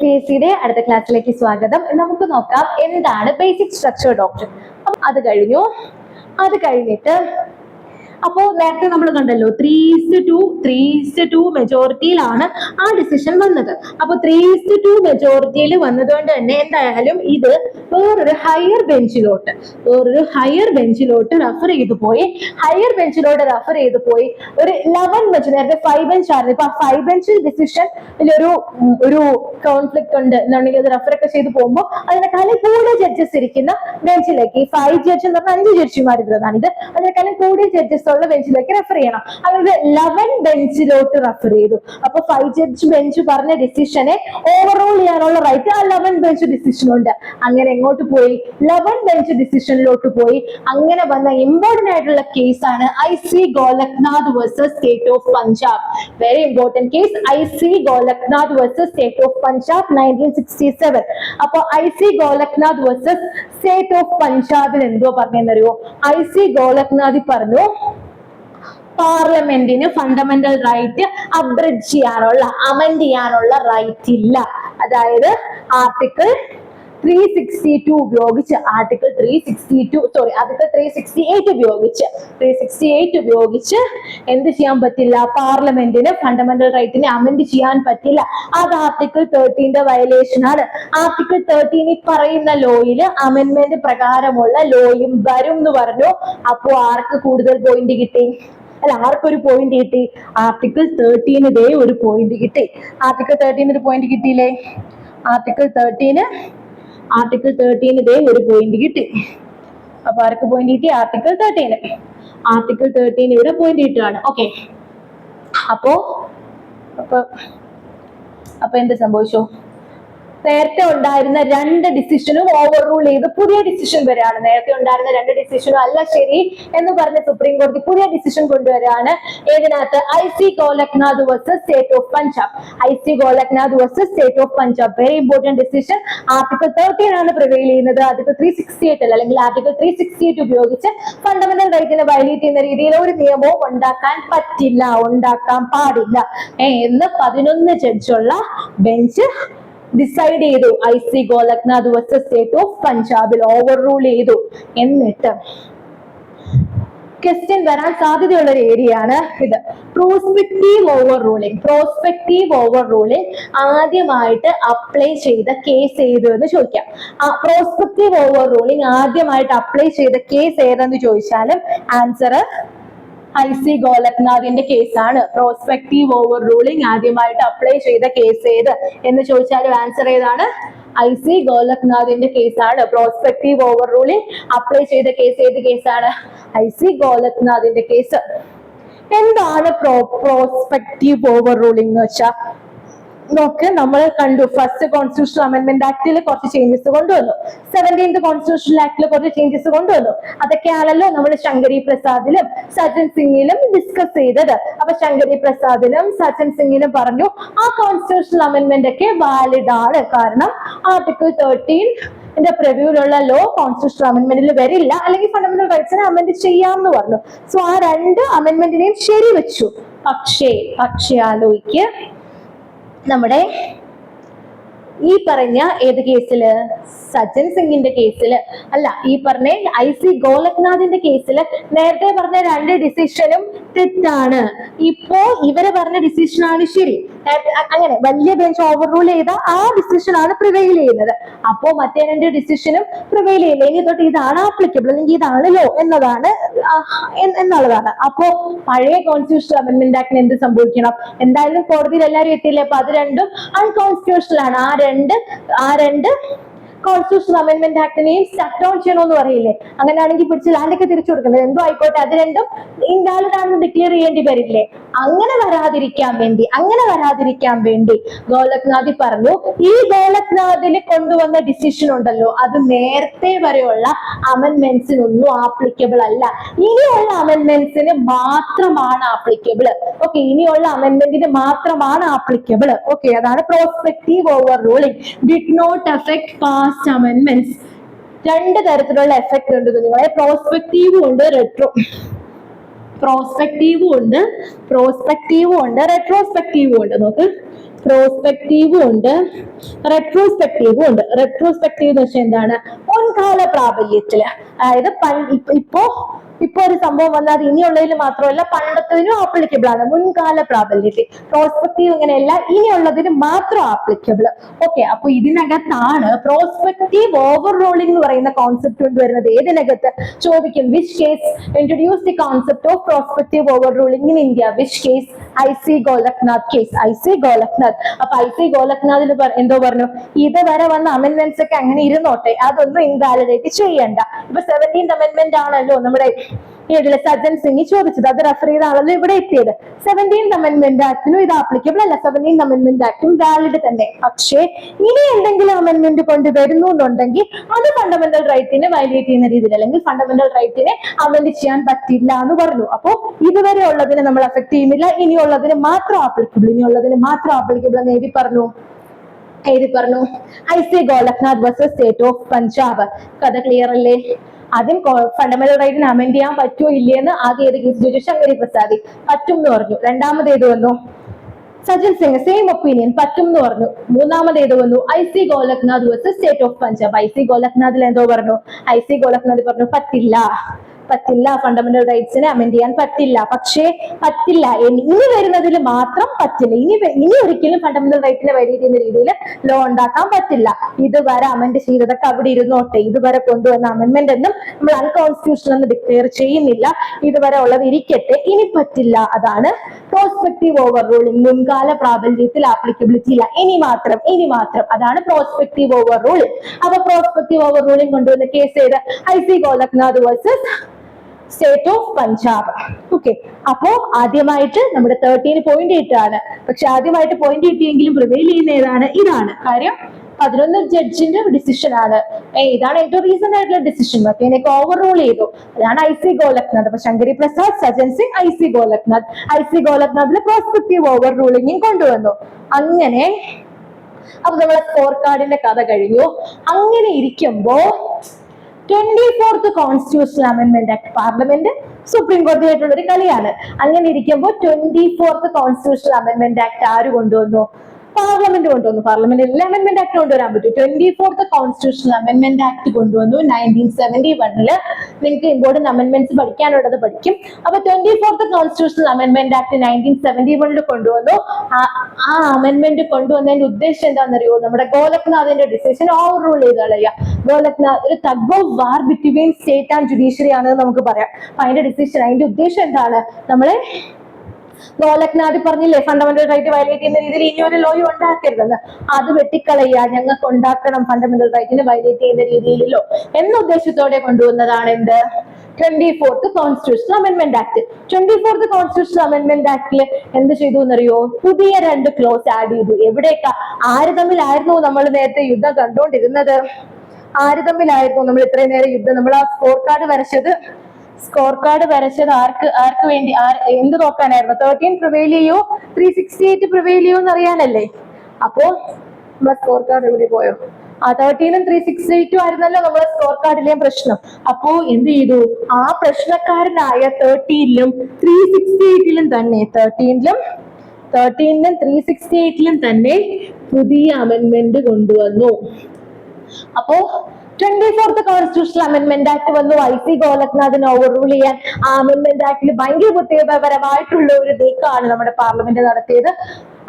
PSCയുടെ അടുത്ത ക്ലാസ്സിലേക്ക് സ്വാഗതം. നമുക്ക് നോക്കാം എന്താണ് ബേസിക് സ്ട്രക്ചർ ഡോക്ട്രിൻ. അത് കഴിഞ്ഞിട്ട് അപ്പോൾ നേരത്തെ നമ്മൾ കണ്ടല്ലോ 3:2 മെജോറിറ്റിയിലാണ് ആ ഡിസിഷൻ വന്നത്. അപ്പൊ 3:2 മെജോറിറ്റിയിൽ വന്നതുകൊണ്ട് തന്നെ എന്തായാലും ഇത് വേറൊരു ഹയർ ബെഞ്ചിലോട്ട് റെഫർ ചെയ്തു പോയി. ഒരു 11 ബെഞ്ച്, നേരത്തെ 5 ബെഞ്ച് ആയിരുന്നു. ഇപ്പൊ 5 ബെഞ്ച് ഡിസിഷൻ ഒരു കോൺഫ്ലിക്ട് ഉണ്ട് എന്നുണ്ടെങ്കിൽ അത് റെഫർ ഒക്കെ ചെയ്ത് പോകുമ്പോൾ അതിനേക്കാളും കൂടുതൽ ജഡ്ജസ് ഇരിക്കുന്ന ബെഞ്ചിലേക്ക്, ഈ 5 ജഡ്ജ് എന്ന് പറഞ്ഞാൽ 5 ജഡ്ജിമാർ ഇരുന്നതാണ് ഇത്, അതിനേക്കാളും കൂടുതൽ ജഡ്ജസ് ഉള്ള ബെഞ്ചിലേക്ക് റെഫർ ചെയ്യണം. അതായത് 11 ബെഞ്ചിലോട്ട് റെഫർ ചെയ്തു. അപ്പൊ 5 ജഡ്ജ് ബെഞ്ച് പറഞ്ഞ ഡിസിഷനെ ഓവറോൾ ചെയ്യാനുള്ള റൈറ്റ് ആ 11 ബെഞ്ച് ഡിസിഷൻ ഉണ്ട്. അങ്ങനെ എങ്ങോട്ട് പോയി? 11 ബെഞ്ച് ഡിസിഷനിലോട്ട് പോയി. അങ്ങനെ വന്ന ഇമ്പോർട്ടന്റ് ആയിട്ടുള്ള കേസാണ് IC Golaknath versus state of Punjab. Very important case, IC Golaknath versus state of Punjab 1967. അപ്പൊ IC Golaknath versus state of പഞ്ചാബിൽ എന്തോ പറഞ്ഞെന്നറിയോ? IC ഗോലക്നാഥ് പറഞ്ഞു പാർലമെന്റിന് ഫണ്ടമെന്റൽ റൈറ്റ് അബ്രിഡ്ജ് ചെയ്യാനുള്ള, അമെൻഡ് ചെയ്യാനുള്ള റൈറ്റ് ഇല്ല. അതായത് ആർട്ടിക്കിൾ 368 ഉപയോഗിച്ച് എന്ത് ചെയ്യാൻ പറ്റില്ല? പാർലമെന്റിന് ഫണ്ടമെന്റൽ റൈറ്റിനെ അമെൻഡ് ചെയ്യാൻ പറ്റില്ല. അത് ആർട്ടിക്കിൾ 13 വയലേഷൻ ആണ്. ആർട്ടിക്കിൾ 13 പറയുന്ന ലോയില് അമെൻമെന്റ് പ്രകാരമുള്ള ലോയും വരും എന്ന് പറഞ്ഞു. അപ്പോ ആർക്ക് കൂടുതൽ പോയിന്റ് കിട്ടി? ആർക്കൊരു പോയിന്റ് കിട്ടി? ആർട്ടിക്കിൾ 13 ഒരു പോയിന്റ് കിട്ടി. ആർട്ടിക്കിൾ 13 ഒരു പോയിന്റ് കിട്ടിയില്ലേ? ആർട്ടിക്കിൾ 13 ഒരു പോയിന്റ് കിട്ടി. അപ്പൊ ആർക്ക് പോയിന്റ് കിട്ടി? ആർട്ടിക്കിൾ 13 ഇവിടെ പോയിന്റ് കിട്ടുകയാണ്. ഓക്കെ, അപ്പൊ എന്ത് സംഭവിച്ചു? നേരത്തെ ഉണ്ടായിരുന്ന 2 ഡിസിഷനും ഓവർ റൂൾ ചെയ്ത് പുതിയ ഡിസിഷൻ വരികയാണ്. നേരത്തെ ഉണ്ടായിരുന്ന 2 ഡിസിഷനും അല്ല ശരി എന്ന് പറഞ്ഞ് സുപ്രീം കോടതി പുതിയ ഡിസിഷൻ കൊണ്ടുവരികയാണ്. ഏതിനകത്ത്? IC Golaknath versus state of Punjab. IC Golaknath versus state of Punjab, very important decision. Article 13 ആണ് പ്രിവെയിൽ ചെയ്യുന്നത്. ആർട്ടിക്കിൾ 368 അല്ല, അല്ലെങ്കിൽ ആർട്ടിക്കിൾ 368 ഉപയോഗിച്ച് ഫണ്ടമെന്റൽ റൈറ്റിനെ വയലേറ്റ് ചെയ്യുന്ന രീതിയിൽ ഒരു നിയമവും ഉണ്ടാക്കാൻ പാടില്ല എന്ന് 11 ജഡ്ജുള്ള ബെഞ്ച് ഡിസൈഡ് ചെയ്തു. IC Golaknath versus state of പഞ്ചാബിൽ ഓവർ റൂൾ ചെയ്തു. എന്നിട്ട് ക്വസ്റ്റ്യൻ വരാൻ സാധ്യതയുള്ള ഒരു ഏരിയ ആണ് ഇത്. പ്രോസ്പെക്റ്റീവ് ഓവർ റൂളിംഗ് ആദ്യമായിട്ട് അപ്ലൈ ചെയ്ത കേസ് ഏത് എന്ന് ചോദിക്കാം. പ്രോസ്പെക്റ്റീവ് ഓവർ റൂളിംഗ് ആദ്യമായിട്ട് അപ്ലൈ ചെയ്ത കേസ് ഏതെന്ന് ചോദിച്ചാലും ആൻസർ IC ഗോലക്നാഥിന്റെ കേസാണ്. പ്രോസ്പെക്റ്റീവ് ഓവർ റൂളിംഗ് ആദ്യമായിട്ട് അപ്ലൈ ചെയ്ത കേസ് ഏത് എന്ന് ചോദിച്ചാലും ആൻസർ ഏതാണ്? IC ഗോലക്നാഥിന്റെ കേസാണ്. പ്രോസ്പെക്റ്റീവ് ഓവർ റൂളിംഗ് അപ്ലൈ ചെയ്ത കേസ് ഏത് കേസാണ്? IC ഗോലക്നാഥിന്റെ കേസ്. എന്താണ് പ്രോസ്പെക്റ്റീവ് ഓവർ റൂളിംഗ് എന്ന് വെച്ചാൽ നോക്ക്, നമ്മൾ കണ്ടു ഫസ്റ്റ് കോൺസ്റ്റിറ്റ്യൂഷണൽ അമെന്റ്മെന്റ് ആക്ടിൽ കുറച്ച് ചേഞ്ചസ് കൊണ്ടുവന്നു, 17th കോൺസ്റ്റിറ്റ്യൂഷണൽ ആക്ടിൽ കുറച്ച് ചേഞ്ചസ് കൊണ്ടുവന്നു. അതൊക്കെയാണല്ലോ നമ്മൾ ശങ്കരി പ്രസാദിലും സജ്ജൻ സിംഗിലും ഡിസ്കസ് ചെയ്തത്. അപ്പൊ ശങ്കരി പ്രസാദിലും സജ്ജൻ സിംഗിലും പറഞ്ഞു ആ കോൺസ്റ്റിറ്റ്യൂഷണൽ അമെന്റ്മെന്റ് ഒക്കെ വാലിഡ് ആണ്, കാരണം ആർട്ടിക്കിൾ 13 പ്രിവ്യൂലുള്ള ലോ കോൺസ്റ്റിറ്റ്യൂഷണൽ അമെന്റ്മെന്റിൽ വരില്ല, അല്ലെങ്കിൽ ഫണ്ടമെന്റൽ റൈറ്റ്സിനെ അമെന്റ് ചെയ്യാമെന്ന് പറഞ്ഞു. സോ ആ 2 അമെന്റ്മെന്റിനെയും ശരി വെച്ചു. പക്ഷേ ആലോചിക്ക്, നമ്മുടെ ഈ പറഞ്ഞ ഏത് കേസില്? സജ്ജൻ സിംഗിന്റെ കേസില് അല്ല, ഈ പറഞ്ഞ IC ഗോലക്നാഥിന്റെ കേസില് നേരത്തെ പറഞ്ഞ 2 ഡിസിഷനും തെറ്റാണ്. ഇപ്പോ ഇവര് പറഞ്ഞ ഡിസിഷനാണ് ശരി. അങ്ങനെ വലിയ ബെഞ്ച് ഓവർ റൂൾ ചെയ്ത ആ ഡിസിഷനാണ് പ്രിവെയിൽ ചെയ്യുന്നത്. അപ്പോ മറ്റേ 2 ഡിസിഷനും പ്രിവെയിൽ ചെയ്യില്ല. ഇനി തൊട്ട് ഇതാണ് ആപ്ലിക്കബിൾ, അല്ലെങ്കിൽ ഇതാണ് ലോ എന്നുള്ളതാണ്. അപ്പോ പഴയ കോൺസ്റ്റിറ്റ്യൂഷണൽ അമെന്റ്മെന്റ് ആക്ടിന് എന്ത് സംഭവിക്കണം? എന്തായാലും കോടതിയിൽ എല്ലാവരും എത്തിയില്ലേ? അപ്പൊ അത് 2 അൺകോൺസ്റ്റിറ്റ്യൂഷണൽ ആണ്. ആ രണ്ട് കോൺസ്റ്റിറ്റ്യൂഷണൽ അമെന്റ്മെന്റ് ആക്ടിനെയും സ്റ്റക്ക് ഡൗൺ ചെയ്യണമെന്ന് പറയില്ലേ? അങ്ങനെയാണെങ്കിൽ പിടിച്ച് ലാൻഡൊക്കെ തിരിച്ചു കൊടുക്കുന്നത് എന്തോ ആയിക്കോട്ടെ, അത് 2 ഇൻവാലിഡ് ആണെന്ന് ഡിക്ലെയർ ചെയ്യേണ്ടി വരില്ലേ? അങ്ങനെ വരാതിരിക്കാൻ വേണ്ടി ഗോലക്നാഥ് പറഞ്ഞു, ഈ ഗോലക്നാഥിന് കൊണ്ടുവന്ന ഡിസിഷൻ ഉണ്ടല്ലോ, അത് നേരത്തെ വരെയുള്ള അമെന്റ്മെന്റ്സിനൊന്നും ആപ്ലിക്കബിൾ അല്ല. ഇനിയുള്ള അമെന്റ്മെന്റ്സിന് മാത്രമാണ് ആപ്ലിക്കബിൾ. ഓക്കെ, ഇനിയുള്ള അമെന്റ്മെന്റിന് മാത്രമാണ് ആപ്ലിക്കബിൾ. ഓക്കെ, അതാണ് prospective over ruling. Did not affect past amendments. 2 തരത്തിലുള്ള എഫക്ട് ഉണ്ട് കുഞ്ഞുങ്ങളെ. പ്രോസ്പെക്റ്റീവും ഉണ്ട്, റെട്രോസ്പെക്റ്റീവും ഉണ്ട്. നോക്ക്, പ്രോസ്പെക്റ്റീവും ഉണ്ട്, റെട്രോസ്പെക്റ്റീവും ഉണ്ട്. റെട്രോസ്പെക്റ്റീവ് എന്ന് വെച്ചാൽ എന്താണ്? മുൻകാല പ്രാബല്യത്തില്, അതായത് ഇപ്പൊ ഒരു സംഭവം വന്നാൽ ഇനിയുള്ളതിൽ മാത്രമല്ല പണ്ടത്തതിനും ആപ്ലിക്കബിൾ ആണ്, മുൻകാല പ്രാബല്യത്തിൽ. പ്രോസ്പെക്റ്റീവ് ഇങ്ങനെയല്ല, ഇനിയുള്ളതിന് മാത്രം ആപ്ലിക്കബിൾ. ഓക്കെ, അപ്പൊ ഇതിനകത്താണ് പ്രോസ്പെക്റ്റീവ് ഓവർ റൂളിംഗ് എന്ന് പറയുന്ന കോൺസെപ്റ്റ് കൊണ്ടുവരുന്നത്. ഏതിനകത്ത് ചോദിക്കും, which case introduce the concept of prospective over ruling in India? Which case? IC Golaknath case. IC Golaknath. അപ്പൊ ഐസി ഗോലക്നാഥിൽ എന്തോ പറഞ്ഞു, ഇതുവരെ വന്ന അമെന്റ്മെന്റ്സ് ഒക്കെ അങ്ങനെ ഇരുന്നോട്ടെ, അതൊന്നും ഇൻവാലിഡേറ്റ് ചെയ്യണ്ട. ഇപ്പൊ 17th അമെന്റ്മെന്റ് ആണല്ലോ നമ്മുടെ ഇതില് സജ്ജൻ സിംഗ് ചോദിച്ചത്, അത് റെഫർ ചെയ്താണല്ലോ ഇവിടെ എത്തിയത്. 17th അമെന്റ്മെന്റ് ആക്ടിനും ഇത് ആപ്ലിക്കബിൾ അല്ല, 17th അമെന്റ്മെന്റ് ആക്ടും വാലിഡ് തന്നെ. പക്ഷേ ഇനി എന്തെങ്കിലും അമെന്റ്മെന്റ് കൊണ്ടുവരുന്നു എന്നുണ്ടെങ്കിൽ അത് ഫണ്ടമെന്റൽ റൈറ്റിനെ വയലേറ്റ് ചെയ്യുന്ന രീതിയിൽ, അല്ലെങ്കിൽ ഫണ്ടമെന്റൽ റൈറ്റിനെ അമെന്റ് ചെയ്യാൻ പറ്റില്ല എന്ന് പറഞ്ഞു. അപ്പോ ഇതുവരെ ഉള്ളതിനെ നമ്മൾ അഫക്ട് ചെയ്യുന്നില്ല, ഇനിയുള്ളതിന് മാത്രം ആപ്ലിക്കബിൾ. ഇനിയുള്ളതിന് മാത്രം ആപ്ലിക്കബിൾ എന്ന് എഴുതി പറഞ്ഞു. IC Golaknath versus state of Punjab. കഥ ക്ലിയർ അല്ലേ? ആദ്യം ഫണ്ടമെന്റൽ റൈറ്റിന് അമെന്റ് ചെയ്യാൻ പറ്റുമോ ഇല്ലയെന്ന് ആദ്യം ഏത് കേസ് ചോദിച്ചു? ശങ്കരി പ്രസാദ് പറ്റും എന്ന് പറഞ്ഞു. രണ്ടാമത് ഏത് വന്നു? സജ്ജൻ സിംഗ് സെയിം ഒപ്പീനിയൻ, പറ്റും എന്ന് പറഞ്ഞു. മൂന്നാമത് ഏത് വന്നു? IC Golaknath versus state of Punjab. IC ഗോലക്നാഥിൽ എന്തോ പറഞ്ഞു? ഐസി ഗോലക്നാഥ് പറഞ്ഞു പറ്റില്ല, ഫണ്ടമെന്റൽ റൈറ്റ്സിനെ അമെന്റ് ചെയ്യാൻ പറ്റില്ല. പക്ഷേ പറ്റില്ല, ഇനി വരുന്നതിൽ മാത്രം പറ്റില്ല. ഇനി ഒരിക്കലും ഫണ്ടമെന്റൽ റൈറ്റിനെ വയലേറ്റ് ചെയ്യുന്ന രീതിയിൽ ലോ ഉണ്ടാക്കാൻ പറ്റില്ല. ഇതുവരെ അമെന്റ് ചെയ്തതൊക്കെ അവിടെ ഇരുന്നോട്ടെ, ഇതുവരെ കൊണ്ടുവന്ന അമെന്റ്മെന്റ് എന്നും നമ്മൾ അൺകോൺസ്റ്റിറ്റ്യൂഷണൽ എന്ന് ഡിക്ലെയർ ചെയ്യുന്നില്ല, ഇതുവരെ ഉള്ളത് ഇരിക്കട്ടെ, ഇനി പറ്റില്ല. അതാണ് പ്രോസ്പെക്റ്റീവ് ഓവർ റൂളിംഗ്. മുൻകാല പ്രാബല്യത്തിൽ ആപ്ലിക്കബിലിറ്റി ഇല്ല, ഇനി മാത്രം. അതാണ് പ്രോസ്പെക്റ്റീവ് ഓവർ റൂളിംഗ്. അപ്പൊ പ്രോസ്പെക്റ്റീവ് ഓവർ റൂളിംഗ് കൊണ്ടുവന്ന കേസ് ഏത്? IC Golaknath versus state of Punjab. Okay, അപ്പോ ആദ്യമായിട്ട് നമ്മുടെ 13 പോയിന്റ് ഇട്ടാണ്. പക്ഷെ ആദ്യമായിട്ട് പോയിന്റ് കിട്ടിയെങ്കിലും പ്രിവെയിൽ ചെയ്യുന്ന ഏതാണ്? ഇതാണ്. കാര്യം 11 ജഡ്ജിന്റെ ഡിസിഷൻ ആണ്. ഇതാണ് ഏറ്റവും റീസെന്റ് ആയിട്ടുള്ള ഡിസിഷൻ. മറ്റേനൊക്കെ ഓവർ റൂൾ ചെയ്തു. അതാണ് ഐസി ഗോലക്നാഥ്. അപ്പൊ ശങ്കരി പ്രസാദ്, സജ്ജൻ സിംഗ്, ഐസി ഗോലക്നാഥിൽ പ്രോസ്പെക്റ്റീവ് ഓവർ റൂളിംഗും കൊണ്ടുവന്നു. അങ്ങനെ അപ്പൊ നമ്മളെ സ്കോർ കാർഡിന്റെ കഥ കഴിഞ്ഞു. അങ്ങനെ ഇരിക്കുമ്പോ 24th constitutional amendment act, parliament supreme കോടതിയായിട്ടുള്ള ഒരു കളിയാണ്. അങ്ങനെ ഇരിക്കുമ്പോൾ 24th കോൺസ്റ്റിറ്റ്യൂഷണൽ അമെന്റ്മെന്റ് ആക്ട് ആര് കൊണ്ടുവന്നു? പാർലമെന്റ് കൊണ്ടുവന്നു. പാർലമെന്റിൽ അമെന്റ്മെന്റ് ആക്ട് കൊണ്ടുവരാൻ പറ്റും. 24th കോൺസ്റ്റിറ്റ്യൂഷണൽ അമെന്റ്മെന്റ് ആക്ട് കൊണ്ടുവന്നു 1971. നിങ്ങൾക്ക് ഇമ്പോർട്ടന്റ് അമെന്റ്മെന്റ്സ് പഠിക്കാനുള്ളത് പഠിക്കും. അപ്പൊ 24th കോൺസ്റ്റിറ്റ്യൂഷണൽ അമെന്റ്മെന്റ് ആക്ട് 1971 കൊണ്ടുവന്നു. ആ അമെന്റ്മെന്റ് കൊണ്ടുവന്നതിന്റെ ഉദ്ദേശം എന്താണെന്നറിയോ? നമ്മുടെ ഗോലക്നാഥിന്റെ ഡിസിഷൻ ഓവർ റൂൾ ചെയ്ത് കളയുക. ഗോലക്നാഥ് ഒരു thug of war between state and judiciary ആണെന്ന് നമുക്ക് പറയാം. അതിന്റെ ഡിസിഷൻ, അതിന്റെ ഉദ്ദേശം എന്താണ്? നമ്മളെ ഗോലക്നാഥ് പറഞ്ഞില്ലേ, ഫണ്ടമെന്റൽ റൈറ്റ് വയലേറ്റ് ചെയ്യുന്ന രീതിയിൽ ഇനി ഒരു ലോയും ഉണ്ടാക്കരുതെന്ന്. അത് വെട്ടിക്കളയുക, ഞങ്ങൾക്ക് ഉണ്ടാക്കണം ഫണ്ടമെന്റൽ റൈറ്റിനെ വയലേറ്റ് ചെയ്യുന്ന രീതിയിൽ ലോ എന്ന ഉദ്ദേശത്തോടെ കൊണ്ടുവന്നതാണ് എന്ത്? 24th constitutional amendment act. 24th constitutional amendment ആക്ടിൽ എന്ത് ചെയ്തു എന്നറിയോ? പുതിയ 2 ക്ലോസ് ആഡ് ചെയ്തു. എവിടേക്കാ? ആര് തമ്മിലായിരുന്നു നമ്മൾ നേരത്തെ യുദ്ധം കണ്ടുകൊണ്ടിരുന്നത്? ആര് തമ്മിലായിരുന്നു നമ്മൾ ഇത്രയും നേരം യുദ്ധം? നമ്മൾ ആ സ്കോർ കാർഡ് വരച്ചത് ആർക്ക് വേണ്ടി? എന്ത് നോക്കാനായിരുന്നു? 13 പ്രിവെയിൽ ചെയ്യോ 368 പ്രിവെയിൽ ചെയ്യോ എന്ന് അറിയാനല്ലേ? അപ്പോ നമ്മളെ സ്കോർ കാർഡ് എവിടെ പോയോ? 13 368 ആയിരുന്നല്ലോ നമ്മളെ സ്കോർ കാർഡിലെയും പ്രശ്നം. അപ്പോ എന്ത് ചെയ്തു? ആ പ്രശ്നക്കാരനായ 13ലും 368ലും തന്നെ 13ലും 368ലും തന്നെ പുതിയ അമെന്റ്മെന്റ് കൊണ്ടുവന്നു. അപ്പോ 24th കോൺസ്റ്റിറ്റ്യൂഷണൽ അമെന്റ്മെന്റ് ആക്ട് വന്നു. ഐസി ഗോലക്നാഥിനെ ഓവർ റൂൾ ചെയ്യാൻ ആ അമെന്റ്മെന്റ് ആക്ടിൽ ഭയങ്കര പ്രത്യേകപരമായിട്ടുള്ള ഒരു നീക്കമാണ് നമ്മുടെ പാർലമെന്റ് നടത്തിയത്.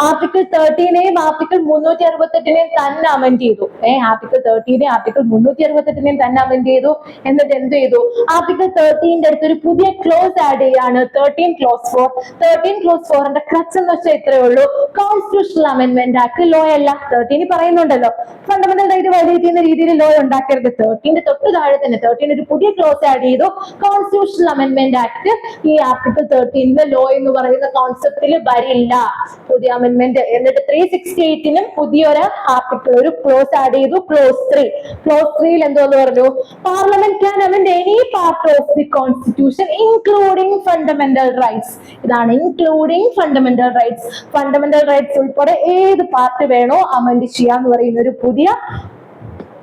ആർട്ടിക്കിൾ 13നെയും ആർട്ടിക്കിൾ 368നെയും തന്നെ അമെന്റ് ചെയ്തു. ആർട്ടിക്കിൾ 13നെയും ആർട്ടിക്കിൾ 368നെയും തന്നെ അമെന്റ് ചെയ്തു. എന്നിട്ട് എന്ത് ചെയ്തു? ആർട്ടിക്കിൾ 13ന്റെ അടുത്ത് ഒരു പുതിയ ക്ലോസ് ആഡ് ചെയ്യാണ്, 13 ക്ലോസ് 4. 13 ക്ലോസ് 4ന്റെ ക്രച്ച് എന്ന് വെച്ചാൽ ഇത്രയേ ഉള്ളൂ, കോൺസ്റ്റിറ്റ്യൂഷണൽ അമെന്റ്മെന്റ് ആക്ട് ലോ അല്ല. 13 പറയുന്നുണ്ടല്ലോ ഫണ്ടമെന്റൽ റൈറ്റ് വയലേറ്റ് ചെയ്യുന്ന രീതിയിൽ ലോ ഉണ്ടാക്കരുത്. 13ന്റെ തൊട്ട് താഴെ തന്നെ 13 ഒരു പുതിയ ക്ലോസ് ആഡ് ചെയ്തു, കോൺസ്റ്റിറ്റ്യൂഷണൽ അമെന്റ്മെന്റ് ആക്ട് ഈ ആർട്ടിക്കിൾ 13ലെ ലോ എന്ന് പറയുന്ന കോൺസെപ്റ്റിൽ വരില്ല. പുതിയ അമെന്റ്മെന്റ്. എന്നിട്ട് 368നും പുതിയൊരു ആർട്ടിക്കിൾ ഒരു ക്ലോസ് ആഡ് ചെയ്തു, ക്ലോസ് 3. ക്ലോസ് 3ൽ എന്തോന്ന് പറഞ്ഞു? Parliament can amend any part of the constitution including fundamental rights. ഇതാണ് including fundamental rights. Fundamental rights ഉൾപ്പെടെ ഏത് പാർട്ട് വേണോ അമെന്റ് ചെയ്യാന്ന് പറയുന്ന ഒരു പുതിയ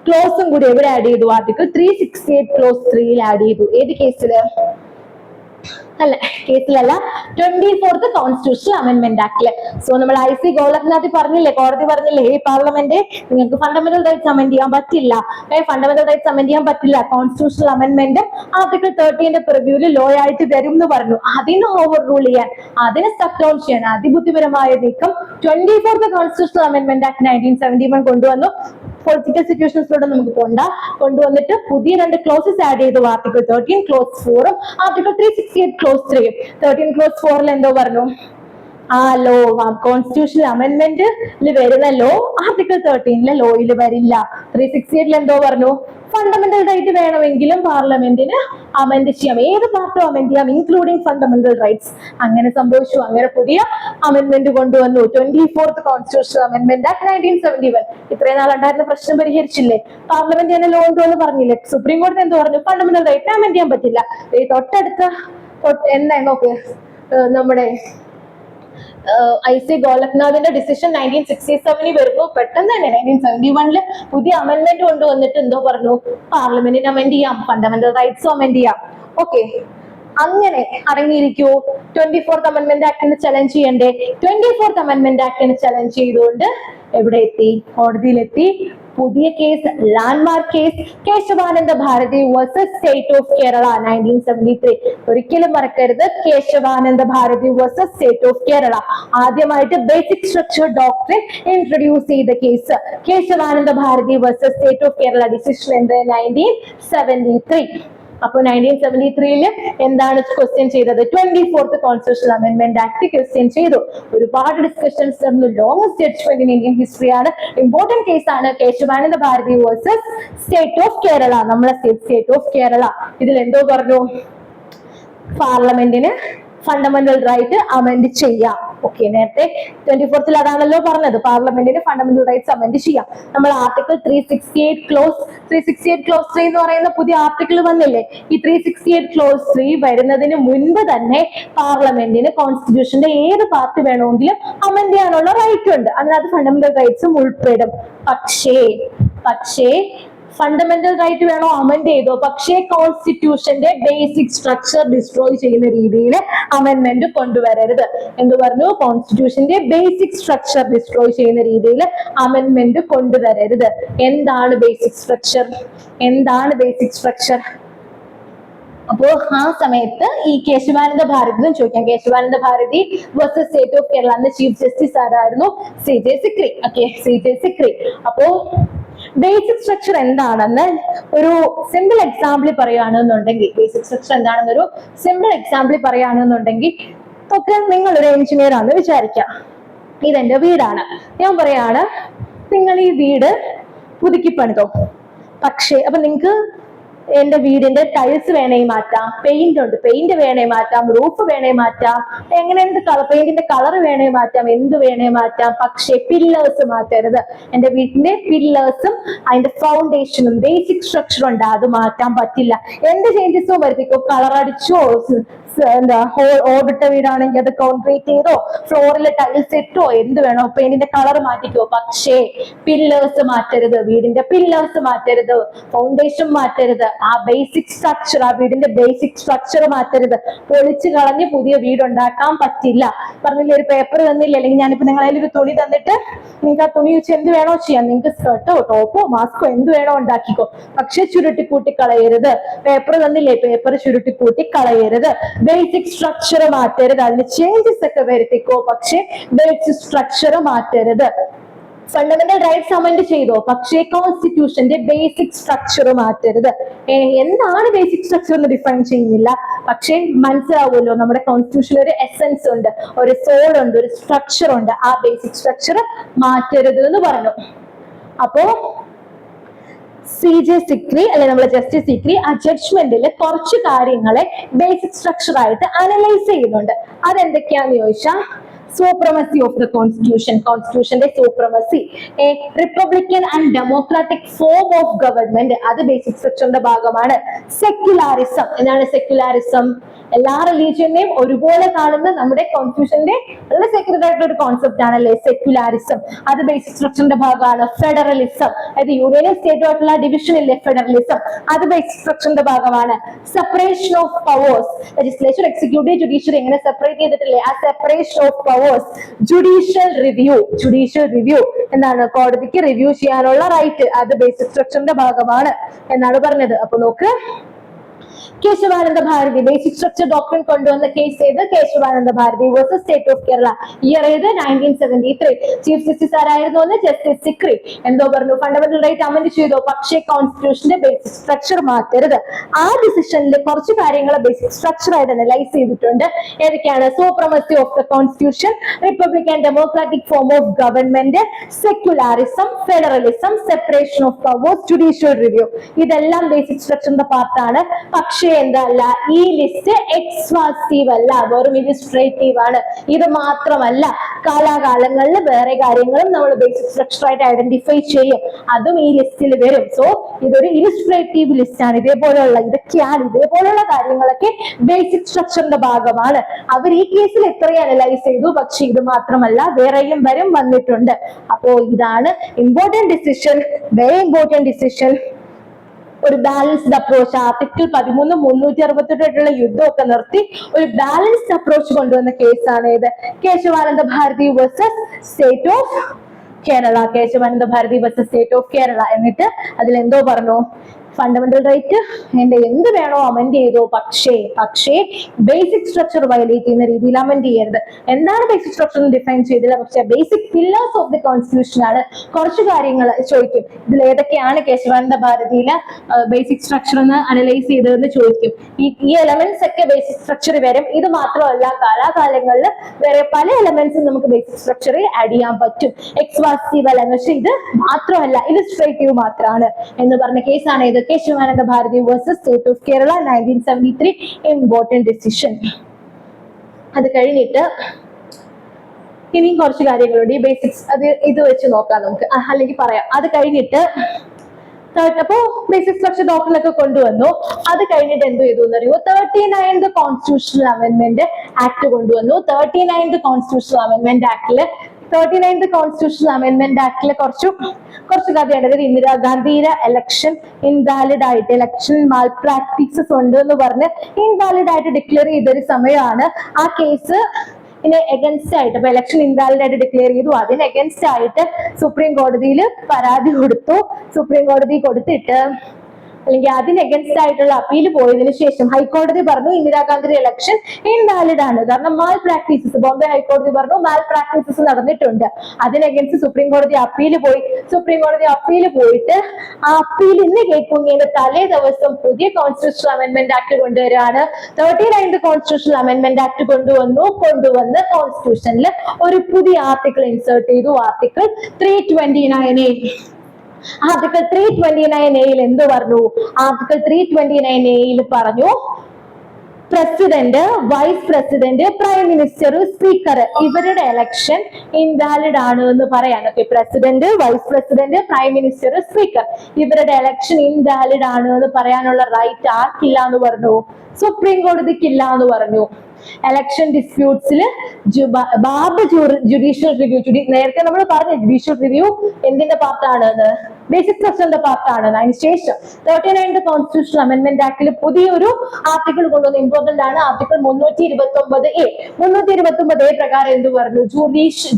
ക്ലോസും കൂടി എവിടെ ആഡ് ചെയ്തു? ആർട്ടിക്കിൾ 368 ക്ലോസ് 3ൽ ആഡ് ചെയ്തു. ഏത് കേസില്? അല്ലെ, കേസിലല്ല, 24th കോൺസ്റ്റിറ്റ്യൂഷണൽ അമെന്റ്മെന്റ് ആക്ടില്. സോ നമ്മൾ IC ഗോളത്തിനകത്ത് പറഞ്ഞില്ലേ, കോടതി പറഞ്ഞില്ലേ, ഈ പാർലമെന്റ് നിങ്ങൾക്ക് ഫണ്ടമെന്റൽ റൈറ്റ്സ് അമെന്റ് ചെയ്യാൻ പറ്റില്ല, ഫണ്ടമെന്റൽ റൈറ്റ്സ് അമെന്റ് ചെയ്യാൻ പറ്റില്ല, കോൺസ്റ്റിറ്റ്യൂഷണൽ അമെന്റ്മെന്റ് ആർട്ടിക്കിൾ 13 പ്രിവ്യൂല് ലോ ആയിട്ട് വരും എന്ന് പറഞ്ഞു. അതിന് ഓവർ റൂൾ ചെയ്യാൻ, അതിനെ സ്റ്റക്ക് ഡൗൺ ചെയ്യാൻ അതിബുദ്ധിപരമായ നീക്കം 24th കോൺസ്റ്റിറ്റ്യൂഷണൽ അമെന്റ്മെന്റ് ആക്ട് 1971 കൊണ്ടുവന്നു. പൊളിറ്റിക്കൽ സിറ്റുവേഷൻസിലൂടെ നമുക്ക് കൊണ്ടുവന്നിട്ട് പുതിയ 2 ക്ലോസസ് ആഡ് ചെയ്തു. ആർട്ടിക്കിൾ 13 ക്ലോസ് 4ഉം ആർട്ടിക്കിൾ 368 ക്ലോസ് 3ഉം. 13 ക്ലോസ് 4ൽ എന്തോ പറഞ്ഞു, ആ ലോ കോൺസ്റ്റിറ്റ്യൂഷണൽ അമെന്റ്മെന്റിൽ വരുന്ന ലോ ആർട്ടിക്കിൾ 13 ലോയിൽ വരില്ല. 368 എന്തോ പറഞ്ഞു, ഫണ്ടമെന്റൽ റൈറ്റ് വേണമെങ്കിലും പാർലമെന്റിന് അമെന്റ് ചെയ്യാം, ഏത് പാർട്ടും അമെന്റ് ചെയ്യാം, ഇൻക്ലൂഡിംഗ് ഫണ്ടമെന്റൽ റൈറ്റ്സ്. അങ്ങനെ സംഭവിച്ചു. അങ്ങനെ പുതിയ അമെന്റ്മെന്റ് കൊണ്ടുവന്നു. 24th constitutional amendment act 1971. ഇത്രയും നാളുണ്ടായിരുന്ന പ്രശ്നം പരിഹരിച്ചില്ലേ? പാർലമെന്റ് തന്നെ ലോ ഉണ്ടോന്ന് പറഞ്ഞില്ലേ? സുപ്രീം കോടതി എന്തോ പറഞ്ഞു, ഫണ്ടമെന്റൽ റൈറ്റ് അമെന്റ് ചെയ്യാൻ പറ്റില്ല. തൊട്ടടുത്ത എന്താ നോക്ക്, നമ്മുടെ IC ഗോലഖ്നാഥിന്റെ ഡിസിഷൻ 1967 വരുന്നു. പെട്ടെന്ന് തന്നെ 1971 പുതിയ അമെന്റ്മെന്റ് കൊണ്ടുവന്നിട്ട് എന്തോ പറഞ്ഞു, പാർലമെന്റിന് അമെന്റ് ചെയ്യാം, ഫണ്ടമെന്റൽ റൈറ്റ്സും അമെന്റ് ചെയ്യാം. ഓക്കെ, അങ്ങനെ അടങ്ങിയിരിക്കൂ. 24th അമെന്റ്മെന്റ് ആക്ടിന് ചലഞ്ച് ചെയ്യണ്ടേ? 24th അമെന്റ്മെന്റ് ആക്ടിന് ചലഞ്ച് ചെയ്തുകൊണ്ട് എവിടെ എത്തി? കോടതിയിലെത്തി. പുതിയ case, landmark case, Kesavananda Bharati versus state of Kerala 1973. ഒരിക്കലും മറക്കരുത്, Kesavananda Bharati versus state of Kerala. ആദ്യമായിട്ട് ബേസിക് സ്ട്രക്ചർ ഡോക്ട്രിൻ ഇൻട്രൊഡ്യൂസ് ചെയ്ത case Kesavananda Bharati versus state of Kerala. Decision എന്ത്? 1973. അപ്പൊ 1973 എന്താണ് ക്വസ്റ്റ്യൻ ചെയ്തത്? 24th constitutional amendment act question ചെയ്തു. ഒരുപാട് ഡിസ്കഷൻസ് നടന്നു. ലോങ്സ്റ്റ് ജഡ്ജ്മെന്റ് ഇൻ ഇന്ത്യൻ ഹിസ്റ്ററിയാണ്. ഇമ്പോർട്ടന്റ് കേസാണ് Kesavananda Bharati versus state of Kerala. നമ്മളെ സ്റ്റേറ്റ് ഓഫ് കേരള ഇതിൽ എന്തോ പറഞ്ഞു, പാർലമെന്റിന് ഫണ്ടമെന്റൽ റൈറ്റ് അമെന്റ് ചെയ്യാം. ഓക്കെ, നേരത്തെ 24th അതാണല്ലോ പറഞ്ഞത്, പാർലമെന്റിന് ഫണ്ടമെന്റൽ റൈറ്റ്സ് അമെന്റ് ചെയ്യാം. നമ്മൾ ആർട്ടിക്കിൾ 368 ക്ലോസ് 3 എന്ന് പറയുന്ന പുതിയ ആർട്ടിക്കിൾ വന്നില്ലേ? ഈ 368 ക്ലോസ് 3 വരുന്നതിന് മുൻപ് തന്നെ പാർലമെന്റിന് കോൺസ്റ്റിറ്റ്യൂഷന്റെ ഏത് പാർട്ട് വേണമെങ്കിലും അമെന്റ് ചെയ്യാനുള്ള റൈറ്റ് ഉണ്ട്. അതിനകത്ത് ഫണ്ടമെന്റൽ റൈറ്റ്സും ഉൾപ്പെടും. പക്ഷേ ഫണ്ടമെന്റൽ റൈറ്റ് വേണോ? അമെന്റ് ചെയ്തോ. പക്ഷേ കോൺസ്റ്റിറ്റ്യൂഷന്റെ ബേസിക് സ്ട്രക്ചർ ഡിസ്ട്രോയ് ചെയ്യുന്ന രീതിയിൽ അമെന്റ്മെന്റ് കൊണ്ടുവരരുത്. എന്ത് പറഞ്ഞു? കോൺസ്റ്റിറ്റ്യൂഷന്റെ ബേസിക് സ്ട്രക്ചർ ഡിസ്ട്രോയ് ചെയ്യുന്ന രീതിയിൽ അമെന്റ്മെന്റ് കൊണ്ടുവരരുത്. എന്താണ് ബേസിക് സ്ട്രക്ചർ? അപ്പോ ആ സമയത്ത് ഈ കേശവാനന്ദ ഭാരതിനും ചോദിക്കാം. Kesavananda Bharati versus state of Kerala. അന്ന് ചീഫ് ജസ്റ്റിസ് ആരായിരുന്നു? CJ സിക്രി. CJ സിക്രി. അപ്പോ ബേസിക് സ്ട്രക്ചർ എന്താണെന്ന് ഒരു സിമ്പിൾ എക്സാമ്പിൾ പറയുകയാണെന്നുണ്ടെങ്കിൽ, ഒക്കെ നിങ്ങളൊരു എഞ്ചിനീയർ ആണെന്ന് വിചാരിക്കാം. ഇതെന്റെ വീടാണ്. ഞാൻ പറയാണ്, നിങ്ങൾ ഈ വീട് പുതുക്കി പണിതോ. പക്ഷേ അപ്പൊ നിങ്ങക്ക് എന്റെ വീടിന്റെ ടൈൽസ് വേണേ മാറ്റാം, പെയിന്റ് വേണേ മാറ്റാം, റൂഫ് വേണേ മാറ്റാം, എന്ത് കളർ, പെയിന്റിന്റെ കളർ വേണേ മാറ്റാം, എന്ത് വേണേ മാറ്റാം. പക്ഷേ പില്ലേഴ്സ് മാറ്റരുത്. എന്റെ വീട്ടിന്റെ പില്ലേഴ്സും അതിന്റെ ഫൗണ്ടേഷനും ബേസിക് സ്ട്രക്ചറും ഉണ്ട്, അത് മാറ്റാൻ പറ്റില്ല. എന്ത് ചേഞ്ചസോ വരുത്തിക്കോ, കളർ അടിച്ചോ, ഓടിട്ട വീടാണെങ്കിൽ അത് കോൺക്രീറ്റ് ചെയ്തോ, ഫ്ലോറിൽ ടൈൽസ് ഇട്ടോ, എന്ത് വേണോ, പെയിന്റിന്റെ കളർ മാറ്റിക്കോ. പക്ഷേ പില്ലേഴ്സ് മാറ്റരുത്, വീടിന്റെ പില്ലേഴ്സ് മാറ്റരുത്, ഫൗണ്ടേഷൻ മാറ്റരുത്, ആ ബേസിക് സ്ട്രക്ചർ, ആ വീടിന്റെ ബേസിക് സ്ട്രക്ചർ മാറ്റരുത്. പൊളിച്ചു കളഞ്ഞ് പുതിയ വീടുണ്ടാക്കാൻ പറ്റില്ല. പറഞ്ഞില്ലേ, ഒരു പേപ്പർ തന്നില്ല, അല്ലെങ്കിൽ ഞാനിപ്പോ നിങ്ങളതിൽ ഒരു തുണി തന്നിട്ട് നിങ്ങൾക്ക് ആ തുണി വെച്ച് എന്ത് വേണോ ചെയ്യാം. നിങ്ങൾക്ക് സ്കർട്ടോ ടോപ്പോ മാസ്കോ എന്ത് വേണോ ഉണ്ടാക്കിക്കോ. പക്ഷെ ചുരുട്ടിക്കൂട്ടി കളയരുത്. പേപ്പർ തന്നില്ലേ, പേപ്പർ ചുരുട്ടിക്കൂട്ടി കളയരുത്. ബേസിക് സ്ട്രക്ചർ മാറ്റരുത്. അതിന് ചേഞ്ചസ് ഒക്കെ വരുത്തിക്കോ, പക്ഷെ ബേസിക് സ്ട്രക്ചർ മാറ്റരുത്. ഫണ്ടമെന്റൽ റൈറ്റ്സ് അമെന്റ് ചെയ്തോ, പക്ഷേ കോൺസ്റ്റിറ്റ്യൂഷന്റെ ബേസിക് സ്ട്രക്ചർ മാറ്റരുത്. എന്താണ് ബേസിക് സ്ട്രക്ചർ എന്ന് ഡിഫൈൻ ചെയ്യുന്നില്ല, പക്ഷേ മനസ്സിലാവുമല്ലോ, നമ്മുടെ കോൺസ്റ്റിറ്റ്യൂഷനിൽ ഒരു എസൻസ് ഉണ്ട്, ഒരു സോൾ ഉണ്ട്, ഒരു സ്ട്രക്ചർ ഉണ്ട്. ആ ബേസിക് സ്ട്രക്ചർ മാറ്റരുത് എന്ന് പറഞ്ഞു. അപ്പോ CJ സിക്രി അല്ലെ നമ്മുടെ ജസ്റ്റിസ് സിക്രി ആ ജഡ്ജ്മെന്റിൽ കുറച്ച് കാര്യങ്ങളെ ബേസിക് സ്ട്രക്ചർ ആയിട്ട് അനലൈസ് ചെയ്യുന്നുണ്ട്. അതെന്തൊക്കെയാന്ന് ചോദിച്ചാൽ, supremacy of the constitution, constitutionന്റെ supremacy, a republican and democratic form of government, അത് ബേസിക് സ്ട്രക്ചറിന്റെ ഭാഗമാണ്. സെക്യുലാരിസം, എന്താണ് സെക്യുലാരിസം? എല്ലാ റിലീജിയനെയും ഒരുപോലെ കാണുന്ന നമ്മുടെ കോൺസ്റ്റിറ്റ്യൂഷന്റെ വളരെ സെക്യുലർ ആയിട്ടുള്ള ഒരു കോൺസെപ്റ്റ് ആണല്ലേ സെക്യുലാരിസം, അത് ബേസിക് സ്ട്രക്ചറിന്റെ ഭാഗമാണ്. ഫെഡറലിസം, അതായത് യൂണിയനും സ്റ്റേറ്റും ആയിട്ടുള്ള ഡിവിഷൻ ഇല്ലേ ഫെഡറലിസം, അത് ബേസിക് സ്ട്രക്ചറിന്റെ ഭാഗമാണ്. Separation of powers, legislature executive judiciary എങ്ങനെ സെപ്പറേറ്റ് ചെയ്തിട്ടില്ലേ, ആ separation of powers. Judicial review, judicial review എന്താണ്, കോടതിക്ക് റിവ്യൂ ചെയ്യാനുള്ള റൈറ്റ്, അത് ബേസിക് സ്ട്രക്ചറിന്റെ ഭാഗമാണ് എന്നാണ് പറഞ്ഞത്. അപ്പൊ നോക്ക്, Kesavananda Bharati basic structure doctrine കൊണ്ടുവന്ന കേസ് ചെയ്ത് Kesavananda Bharati versus state of Kerala. Year ഏത് 1973. ചീഫ് ജസ്റ്റിസ് ആരായിരുന്നു എന്ന് ജസ്റ്റിസ് സിക്രി. എന്തോ പറഞ്ഞു, ഫണ്ടമെന്റൽ റൈറ്റ് അമെന്റ് ചെയ്തോ, പക്ഷേ കോൺസ്റ്റിറ്റ്യൂഷന്റെ ബേസിക് സ്ട്രക്ചർ മാറ്റരുത്. ആ ഡിസിഷനിൽ കുറച്ച് കാര്യങ്ങൾ ബേസിക് സ്ട്രക്ചർ ആയിട്ട് അനലൈസ് ചെയ്തിട്ടുണ്ട്. ഏതൊക്കെയാണ്? Supremacy of the constitution, Republican democratic form of government, secularism, federalism, separation of powers, judicial review. ഇതെല്ലാം ബേസിക് സ്ട്രക്ചറിന്റെ പാർട്ടാണ്. പക്ഷേ എന്തല്ല, ഈ ലിസ്റ്റ് എക്സ്വാസ്റ്റീവ് അല്ല, വെറും ഇലിസ്ട്രേറ്റീവ് ആണ്. ഇത് മാത്രമല്ല, കാലാകാലങ്ങളിൽ വേറെ കാര്യങ്ങളും നമ്മൾ ബേസിക് സ്ട്രക്ചർ ആയിട്ട് ഐഡന്റിഫൈ ചെയ്യും, അതും ഈ ലിസ്റ്റിൽ വരും. സോ ഇതൊരു ഇലിസ്ട്രേറ്റീവ് ലിസ്റ്റ് ആണ്. ഇതേപോലെയുള്ള കാര്യങ്ങളൊക്കെ ബേസിക് സ്ട്രക്ചറിന്റെ ഭാഗമാണ്. അവർ ഈ കേസിൽ എത്രയും അനലൈസ് ചെയ്തു, പക്ഷെ ഇത് മാത്രമല്ല വേറെയും വന്നിട്ടുണ്ട്. അപ്പോ ഇതാണ് important decision, very important decision. ഒരു ബാലൻസ്ഡ് അപ്രോച്ച്, ആർട്ടിക്കിൾ 13, 368 യുദ്ധമൊക്കെ നിർത്തി ഒരു ബാലൻസ്ഡ് അപ്രോച്ച് കൊണ്ടുവന്ന കേസാണ് ഇത്, Kesavananda Bharati versus state of Kerala. Kesavananda Bharati versus state of Kerala. എന്നിട്ട് അതിൽ എന്തോ പറഞ്ഞു, ഫണ്ടമെന്റൽ റൈറ്റ് എന്ത് വേണോ അമെന്റ് ചെയ്തോ, പക്ഷേ ബേസിക് സ്ട്രക്ചർ വയലേറ്റ് ചെയ്യുന്ന രീതിയിൽ അമെന്റ് ചെയ്യരുത്. എന്താണ് ബേസിക് സ്ട്രക്ചർ എന്ന് ഡിഫൈൻ ചെയ്തില്ല, പക്ഷെ basic pillars of the constitution ആണ്. കുറച്ച് കാര്യങ്ങൾ ചോദിക്കും, ഇതിൽ ഏതൊക്കെയാണ് കേശവാനന്ദ ഭാരതിയിലെ ബേസിക് സ്ട്രക്ചർ എന്ന് അനലൈസ് ചെയ്തതെന്ന് ചോദിക്കും. ഈ എലമെന്റ്സ് ഒക്കെ ബേസിക് സ്ട്രക്ചർ വരും. ഇത് മാത്രമല്ല, കാലാകാലങ്ങളിൽ വേറെ പല എലമെന്റ്സും നമുക്ക് ബേസിക് സ്ട്രക്ചറിൽ ആഡ് ചെയ്യാൻ പറ്റും. എക്സ്വാസ്റ്റീവ് അല്ല, പക്ഷെ ഇത് മാത്രമല്ല ഇലിസ്ട്രേറ്റീവ് മാത്രമാണ് എന്ന് പറഞ്ഞ കേസാണ് ഇത്, Kesavananda Bharati versus state of Kerala 1973. Important decision. അത് കഴിഞ്ഞിട്ട് ഇനിയും കുറച്ച് കാര്യങ്ങളുണ്ട് ഈ ബേസിക്സ്, അത് ഇത് വെച്ച് നോക്കാം നമുക്ക്, അല്ലെങ്കിൽ പറയാം. അത് കഴിഞ്ഞിട്ട് അപ്പോ ബേസിക് സ്ട്രക്ചർ ഡോക്ടറിനൊക്കെ കൊണ്ടുവന്നു. അത് കഴിഞ്ഞിട്ട് എന്ത് ചെയ്തു എന്നറിയോ, 39th കോൺസ്റ്റിറ്റ്യൂഷണൽ അമെന്റ്മെന്റ് ആക്ട് കൊണ്ടുവന്നു. 39th കോൺസ്റ്റിറ്റ്യൂഷണൽ അമെന്റ്മെന്റ് ആക്ടില് 39th കോൺസ്റ്റിറ്റ്യൂഷണൽ അമെന്റ്മെന്റ് ആക്ടില് കുറച്ച് കാര്യമാണ്. അതായത് ഇന്ദിരാഗാന്ധിയുടെ ഇലക്ഷൻ ഇൻവാലിഡ് ആയിട്ട്, ഇലക്ഷൻ മാൽ പ്രാക്ടീസസ് ഉണ്ട് എന്ന് പറഞ്ഞ് ഇൻവാലിഡ് ആയിട്ട് ഡിക്ലെയർ ചെയ്തൊരു സമയമാണ്. ആ കേസ് എഗൻസ്റ്റ് ആയിട്ട്, അപ്പൊ ഇലക്ഷൻ ഇൻവാലിഡ് ആയിട്ട് ഡിക്ലെയർ ചെയ്തു, അതിന് എഗൻസ്റ്റ് ആയിട്ട് സുപ്രീം കോടതിയിൽ പരാതി കൊടുത്തു. സുപ്രീം കോടതി കൊടുത്തിട്ട്, അല്ലെങ്കിൽ അതിന് എഗൻസ്റ്റ് ആയിട്ടുള്ള അപ്പീൽ പോയതിനു ശേഷം ഹൈക്കോടതി പറഞ്ഞു ഇന്ദിരാഗാന്ധിയുടെ ഇലക്ഷൻ ഇൻവാലിഡ് ആണ്, കാരണം മാൽ പ്രാക്ടീസസ്, ബോംബെ ഹൈക്കോടതി പറഞ്ഞു മാൽ പ്രാക്ടീസസ് നടന്നിട്ടുണ്ട്. അതിന് എഗൻസ്റ്റ് സുപ്രീം കോടതി അപ്പീൽ പോയി. സുപ്രീം കോടതി അപ്പീൽ പോയിട്ട് ആ അപ്പീൽ ഇന്ന് കേൾക്കുന്നതിന്റെ തലേ ദിവസം പുതിയ കോൺസ്റ്റിറ്റ്യൂഷണൽ അമെന്റ്മെന്റ് ആക്ട് കൊണ്ടുവരികയാണ്. 39th കോൺസ്റ്റിറ്റ്യൂഷണൽ അമെന്റ്മെന്റ് ആക്ട് കൊണ്ടുവന്ന് കോൺസ്റ്റിറ്റ്യൂഷനിൽ ഒരു പുതിയ ആർട്ടിക്കിൾ ഇൻസേർട്ട് ചെയ്തു, ആർട്ടിക്കിൾ 329A. ആർട്ടിക്കിൾ 329A എന്ത് പറഞ്ഞു? ആർട്ടിക്കിൾ 329A പറഞ്ഞു, president, vice president, prime minister, speaker ഇവരുടെ ഇലക്ഷൻ ഇൻവാലിഡ് ആണ് എന്ന് പറയാൻ. Okay, president, vice president, prime minister, speaker ഇവരുടെ ഇലക്ഷൻ ഇൻവാലിഡ് ആണ് എന്ന് പറയാനുള്ള റൈറ്റ് ആർക്കില്ല എന്ന് പറഞ്ഞു? സുപ്രീം കോടതിക്കില്ല എന്ന് പറഞ്ഞു. ഇലക്ഷൻ ഡിസ്പ്യൂട്ട്സിൽ ജുഡീഷ്യൽ റിവ്യൂ, നേരത്തെ നമ്മൾ പറഞ്ഞു ജുഡീഷ്യൽ റിവ്യൂ എന്തിന്റെ പാർട്ടാണ്? ബേസിക് സ്ട്രക്ചറിന്റെ പാർട്ടാണ്. അതിനുശേഷം 39th കോൺസ്റ്റിറ്റ്യൂഷണൽ അമെന്റ്മെന്റ് ആക്ടിൽ പുതിയൊരു ആർട്ടിക്കിൾ കൊണ്ടുവന്ന് ഇമ്പോർട്ടന്റ് ആണ്, ആർട്ടിക്കിൾ 329A. 329A പ്രകാരം എന്ത് പറഞ്ഞു?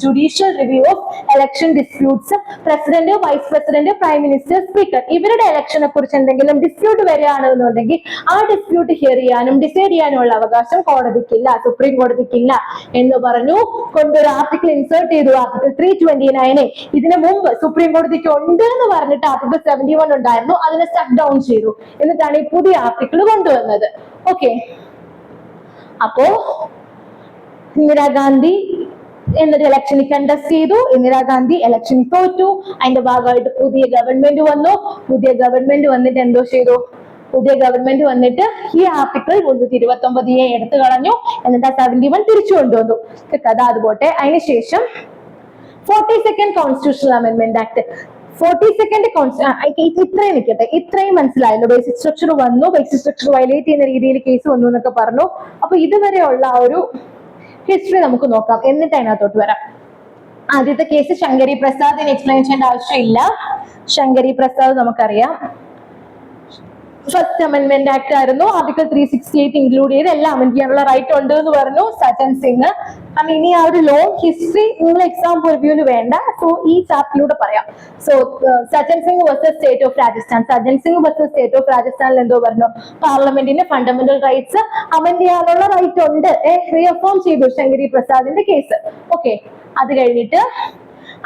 Judicial review of election disputes, president, vice president, prime minister, speaker ഇവരുടെ ഇലക്ഷനെ കുറിച്ച് എന്തെങ്കിലും ഡിസ്പ്യൂട്ട് വരികയാണെന്നുണ്ടെങ്കിൽ ആ ഡിസ്പ്യൂട്ട് ഹിയർ ചെയ്യാനും ഡിസൈഡ് ചെയ്യാനുള്ള അവകാശം കോടതിക്കില്ല, സുപ്രീം കോടതിക്കില്ല എന്ന് പറഞ്ഞു. കൊണ്ടൊരു ആർട്ടിക്കിൾ ഇൻസേർട്ട് ചെയ്തു, ആർട്ടിക്കിൾ 329A. ഇതിനു മുമ്പ് സുപ്രീം കോടതിക്ക് ഉണ്ട് എന്ന് പറഞ്ഞിട്ട് ആർട്ടിക്കിൾ 71 ഉണ്ടായിരുന്നു, അതിനെ സ്റ്റക്ക് ഡൗൺ ചെയ്തു. എന്നിട്ടാണ് ഈ പുതിയ ആർട്ടിക്കിൾ കൊണ്ടുവന്നത്. ഓക്കെ, അപ്പോ ഇന്ദിരാഗാന്ധി എന്നൊരു ഇലക്ഷനിൽ കണ്ടസ്റ്റ് ചെയ്തു, ഇന്ദിരാഗാന്ധി ഇലക്ഷൻ തോറ്റു. അതിന്റെ ഭാഗമായിട്ട് പുതിയ ഗവൺമെന്റ് വന്നു. പുതിയ ഗവൺമെന്റ് വന്നിട്ട് എന്തോ ചെയ്തു? പുതിയ ഗവൺമെന്റ് വന്നിട്ട് ഈ ആർട്ടിക്കിൾ 329A എടുത്തു കളഞ്ഞു, എന്നിട്ട് 71 തിരിച്ചു കൊണ്ടുവന്നു. കഥ അതുപോട്ടെ. അതിനുശേഷം 42nd constitutional amendment act. 42nd ഇത്രയും നിൽക്കട്ടെ, ഇത്രയും മനസ്സിലായല്ലോ. ബേസിക് സ്ട്രക്ചർ വന്നു, ബേസിക് സ്ട്രക്ചർ വയലേറ്റ് ചെയ്യുന്ന രീതിയിൽ കേസ് വന്നു എന്നൊക്കെ പറഞ്ഞു. അപ്പൊ ഇതുവരെയുള്ള ആ ഒരു ഹിസ്റ്ററി നമുക്ക് നോക്കാം, എന്നിട്ട് അതിനകത്തോട്ട് വരാം. ആദ്യത്തെ കേസ് ശങ്കരി പ്രസാദ്, എക്സ്പ്ലെയിൻ ചെയ്യേണ്ട ആവശ്യമില്ല. ശങ്കരി പ്രസാദ് നമുക്കറിയാം, ഫസ്റ്റ് അമെന്റ്മെന്റ് ആക്ട് ആയിരുന്നു. ആർട്ടിക്കിൾ 368 ഇൻക്ലൂഡ് ചെയ്ത് എല്ലാം അമെന്റ് ചെയ്യാനുള്ള റൈറ്റ് ഉണ്ട് എന്ന് പറഞ്ഞു സജൻ സിംഗ്. ഇനി ആ ഒരു ലോങ് ഹിസ്റ്ററി നിങ്ങൾ എക്സാം റിവ്യൂല് വേണ്ട, സോ ഈ ചാപ്റ്ററിലൂടെ പറയാം. So Sajan Singh versus state of Rajasthan. Sajan Singh versus state of രാജസ്ഥാനിൽ എന്തോ പറഞ്ഞു, പാർലമെന്റിന് ഫണ്ടമെന്റൽ റൈറ്റ്സ് അമെന്റ് ചെയ്യാനുള്ള റൈറ്റ് ഉണ്ട്, റീഅഫേം ചെയ്തു ശങ്കരി പ്രസാദിന്റെ കേസ്. ഓക്കെ, അത് കഴിഞ്ഞിട്ട്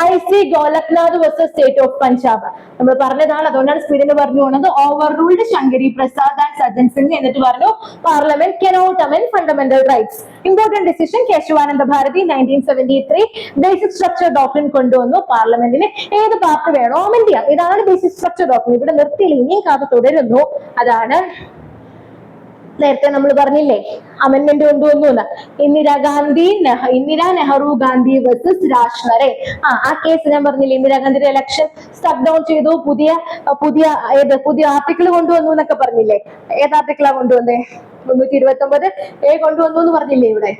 IC Golaknath versus state of Punjab. നമ്മൾ പറഞ്ഞതാണ്, അതുകൊണ്ടാണ് സ്പീഡിന് പറഞ്ഞു പോകുന്നത്. Overruled Shankari Prasad and Sajan Singh. എന്നിട്ട് പറഞ്ഞു parliament cannot amend fundamental rights. Important decision Kesavananda Bharati 1973 basic structure doctrine കൊണ്ടുവന്നു. പാർലമെന്റിന് ഏത് പാർട്ട് വേണോ അമെന്റ് ചെയ്യാം. ഇതാണ് ബേസിക് സ്ട്രക്ചർ ഡോക്ട്രിൻ. ഇവിടെ നിർത്തിയില്ല, ഇനിയും കാത്ത് തുടരുന്നു. അതാണ് നേരത്തെ നമ്മൾ പറഞ്ഞില്ലേ അമെന്റ്മെന്റ് കൊണ്ടുവന്നു എന്ന്. ഇന്ദിരാ നെഹ്റു ഗാന്ധി വേഴ്സസ് രാജ്നരെ. ആ കേസ് ഞാൻ പറഞ്ഞില്ലേ, ഇന്ദിരാഗാന്ധിയുടെ ഇലക്ഷൻ സ്റ്റക്ക് ഡൗൺ ചെയ്തു, പുതിയ ആർട്ടിക്കിൾ കൊണ്ടുവന്നു എന്നൊക്കെ പറഞ്ഞില്ലേ. ഏത് ആർട്ടിക്കിളാ കൊണ്ടുവന്നേ? 329A കൊണ്ടുവന്നു എന്ന് പറഞ്ഞില്ലേ ഇവിടെ.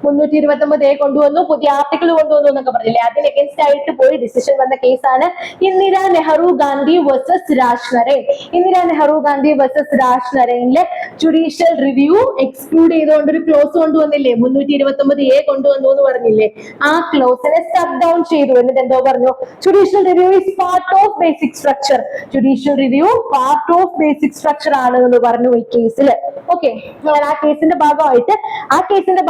329A കൊണ്ടുവന്നു, പുതിയ ആർട്ടിക്കിൾ കൊണ്ടുവന്നു എന്നൊക്കെ പറഞ്ഞില്ലേ. അതിന് എഗൻസ്റ്റ് ആയിട്ട് പോയി ഡിസിഷൻ വന്ന കേസാണ് ഇന്ദിരാ നെഹ്റു ഗാന്ധി വേഴ്സസ് രാജ്നരെ. ഇന്ദിരാ നെഹ്റു ഗാന്ധി വേഴ്സസ് രാജ്നരയിലെ ജുഡീഷ്യൽ റിവ്യൂ എക്സ്ക്ലൂഡ് ചെയ്തുകൊണ്ട് ഒരു ക്ലോസ് കൊണ്ടുവന്നില്ലേ, 329A കൊണ്ടുവന്നു എന്ന് പറഞ്ഞില്ലേ. ആ ക്ലോസിനെ സ്റ്റക്ക് ഡൗൺ ചെയ്തു. എന്നിട്ട് എന്തോ പറഞ്ഞു, judicial review is part of basic structure. Judicial review part of basic structure ആണ് എന്ന് പറഞ്ഞു ഈ കേസിൽ. ഓക്കെ, ആ കേസിന്റെ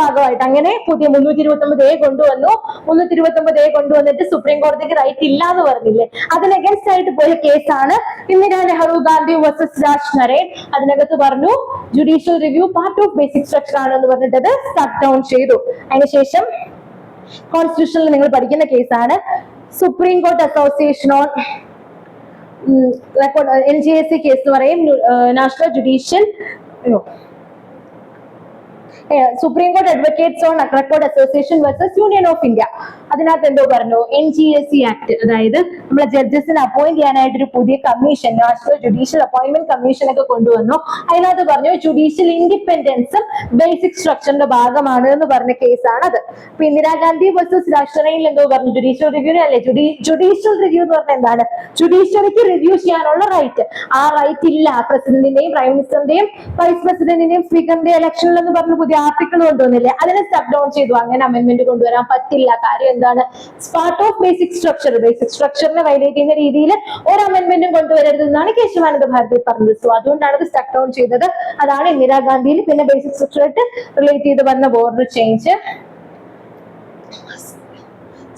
ഭാഗമായിട്ട് അങ്ങനെ പുതിയ 329A കൊണ്ടുവന്നു. 329A കൊണ്ടുവന്നിട്ട് സുപ്രീം കോടതിക്ക് റൈറ്റ് ഇല്ല എന്ന് പറഞ്ഞില്ലേ, അതിന് അഗൻസ്റ്റ് ആയിട്ട് പോയ കേസാണ് ഇന്ദിരാ നെഹ്റു ഗാന്ധി വേഴ്സസ് രാജ്നരെ. അതിനകത്ത് പറഞ്ഞു judicial review part of basic structure ആണെന്ന് പറഞ്ഞിട്ട് അത് സ്റ്റക്ക് ഡൗൺ ചെയ്തു. അതിനുശേഷം കോൺസ്റ്റിറ്റ്യൂഷനിൽ നിങ്ങൾ പഠിക്കുന്ന കേസാണ് supreme court association on record, NGAC case എന്ന് പറയും. National judicial supreme court advocates on record association versus Union of India. അതിനകത്ത് എന്തോ പറഞ്ഞു, NGAC ആക്ട്, അതായത് നമ്മളെ ജഡ്ജസിനെ അപ്പോയിന്റ് ചെയ്യാനായിട്ട് ഒരു പുതിയ commission, national judicial appointment commission ഒക്കെ കൊണ്ടുവന്നു. അതിനകത്ത് പറഞ്ഞു ജുഡീഷ്യൽ ഇൻഡിപെൻഡൻസും ബേസിക് സ്ട്രക്ചറിന്റെ ഭാഗമാണ് എന്ന് പറഞ്ഞ കേസാണ് അത്. അപ്പൊ ഇന്ദിരാഗാന്ധി വേഴ്സസ് രാഷ്ട്രീയയിൽ എന്തോ പറഞ്ഞു, ജുഡീഷ്യൽ റിവ്യൂ അല്ലെ. ജുഡീഷ്യൽ റിവ്യൂ എന്ന് പറഞ്ഞാൽ എന്താണ്? ജുഡീഷ്യറിക്ക് റിവ്യൂ ചെയ്യാനുള്ള റൈറ്റ്. ആ റൈറ്റ് ഇല്ല പ്രസിഡന്റിന്റെയും പ്രൈം മിനിസ്റ്ററിന്റെയും വൈസ് പ്രസിഡന്റിന്റെയും സ്പീക്കറിന്റെയും ഇലക്ഷനിൽ എന്ന് പറഞ്ഞ് പുതിയ ആർട്ടിക്കിൾ കൊണ്ടുവന്നില്ലേ, അതിനെ സ്റ്റക്ക് ഡൗൺ ചെയ്തു. അങ്ങനെ അമെന്റ്മെന്റ് കൊണ്ടുവരാൻ പറ്റില്ല. കാര്യം എന്താണ്? Part of basic structure. Basic സ്ട്രക്ചറിനെ വയലേറ്റ് ചെയ്യുന്ന രീതിയിൽ ഒരു അമെന്റ്മെന്റും കൊണ്ടുവരരുത് എന്നാണ് കേശവാനന്ദ ഭാരതി പറഞ്ഞത്. സോ അതുകൊണ്ടാണ് ഇത് സ്റ്റക്ക് ഡൗൺ ചെയ്തത്. അതാണ് ഇന്ദിരാഗാന്ധിയിൽ പിന്നെ ബേസിക് സ്ട്രക്ചറായിട്ട് റിലേറ്റ് ചെയ്ത് വന്ന വേറൊരു change.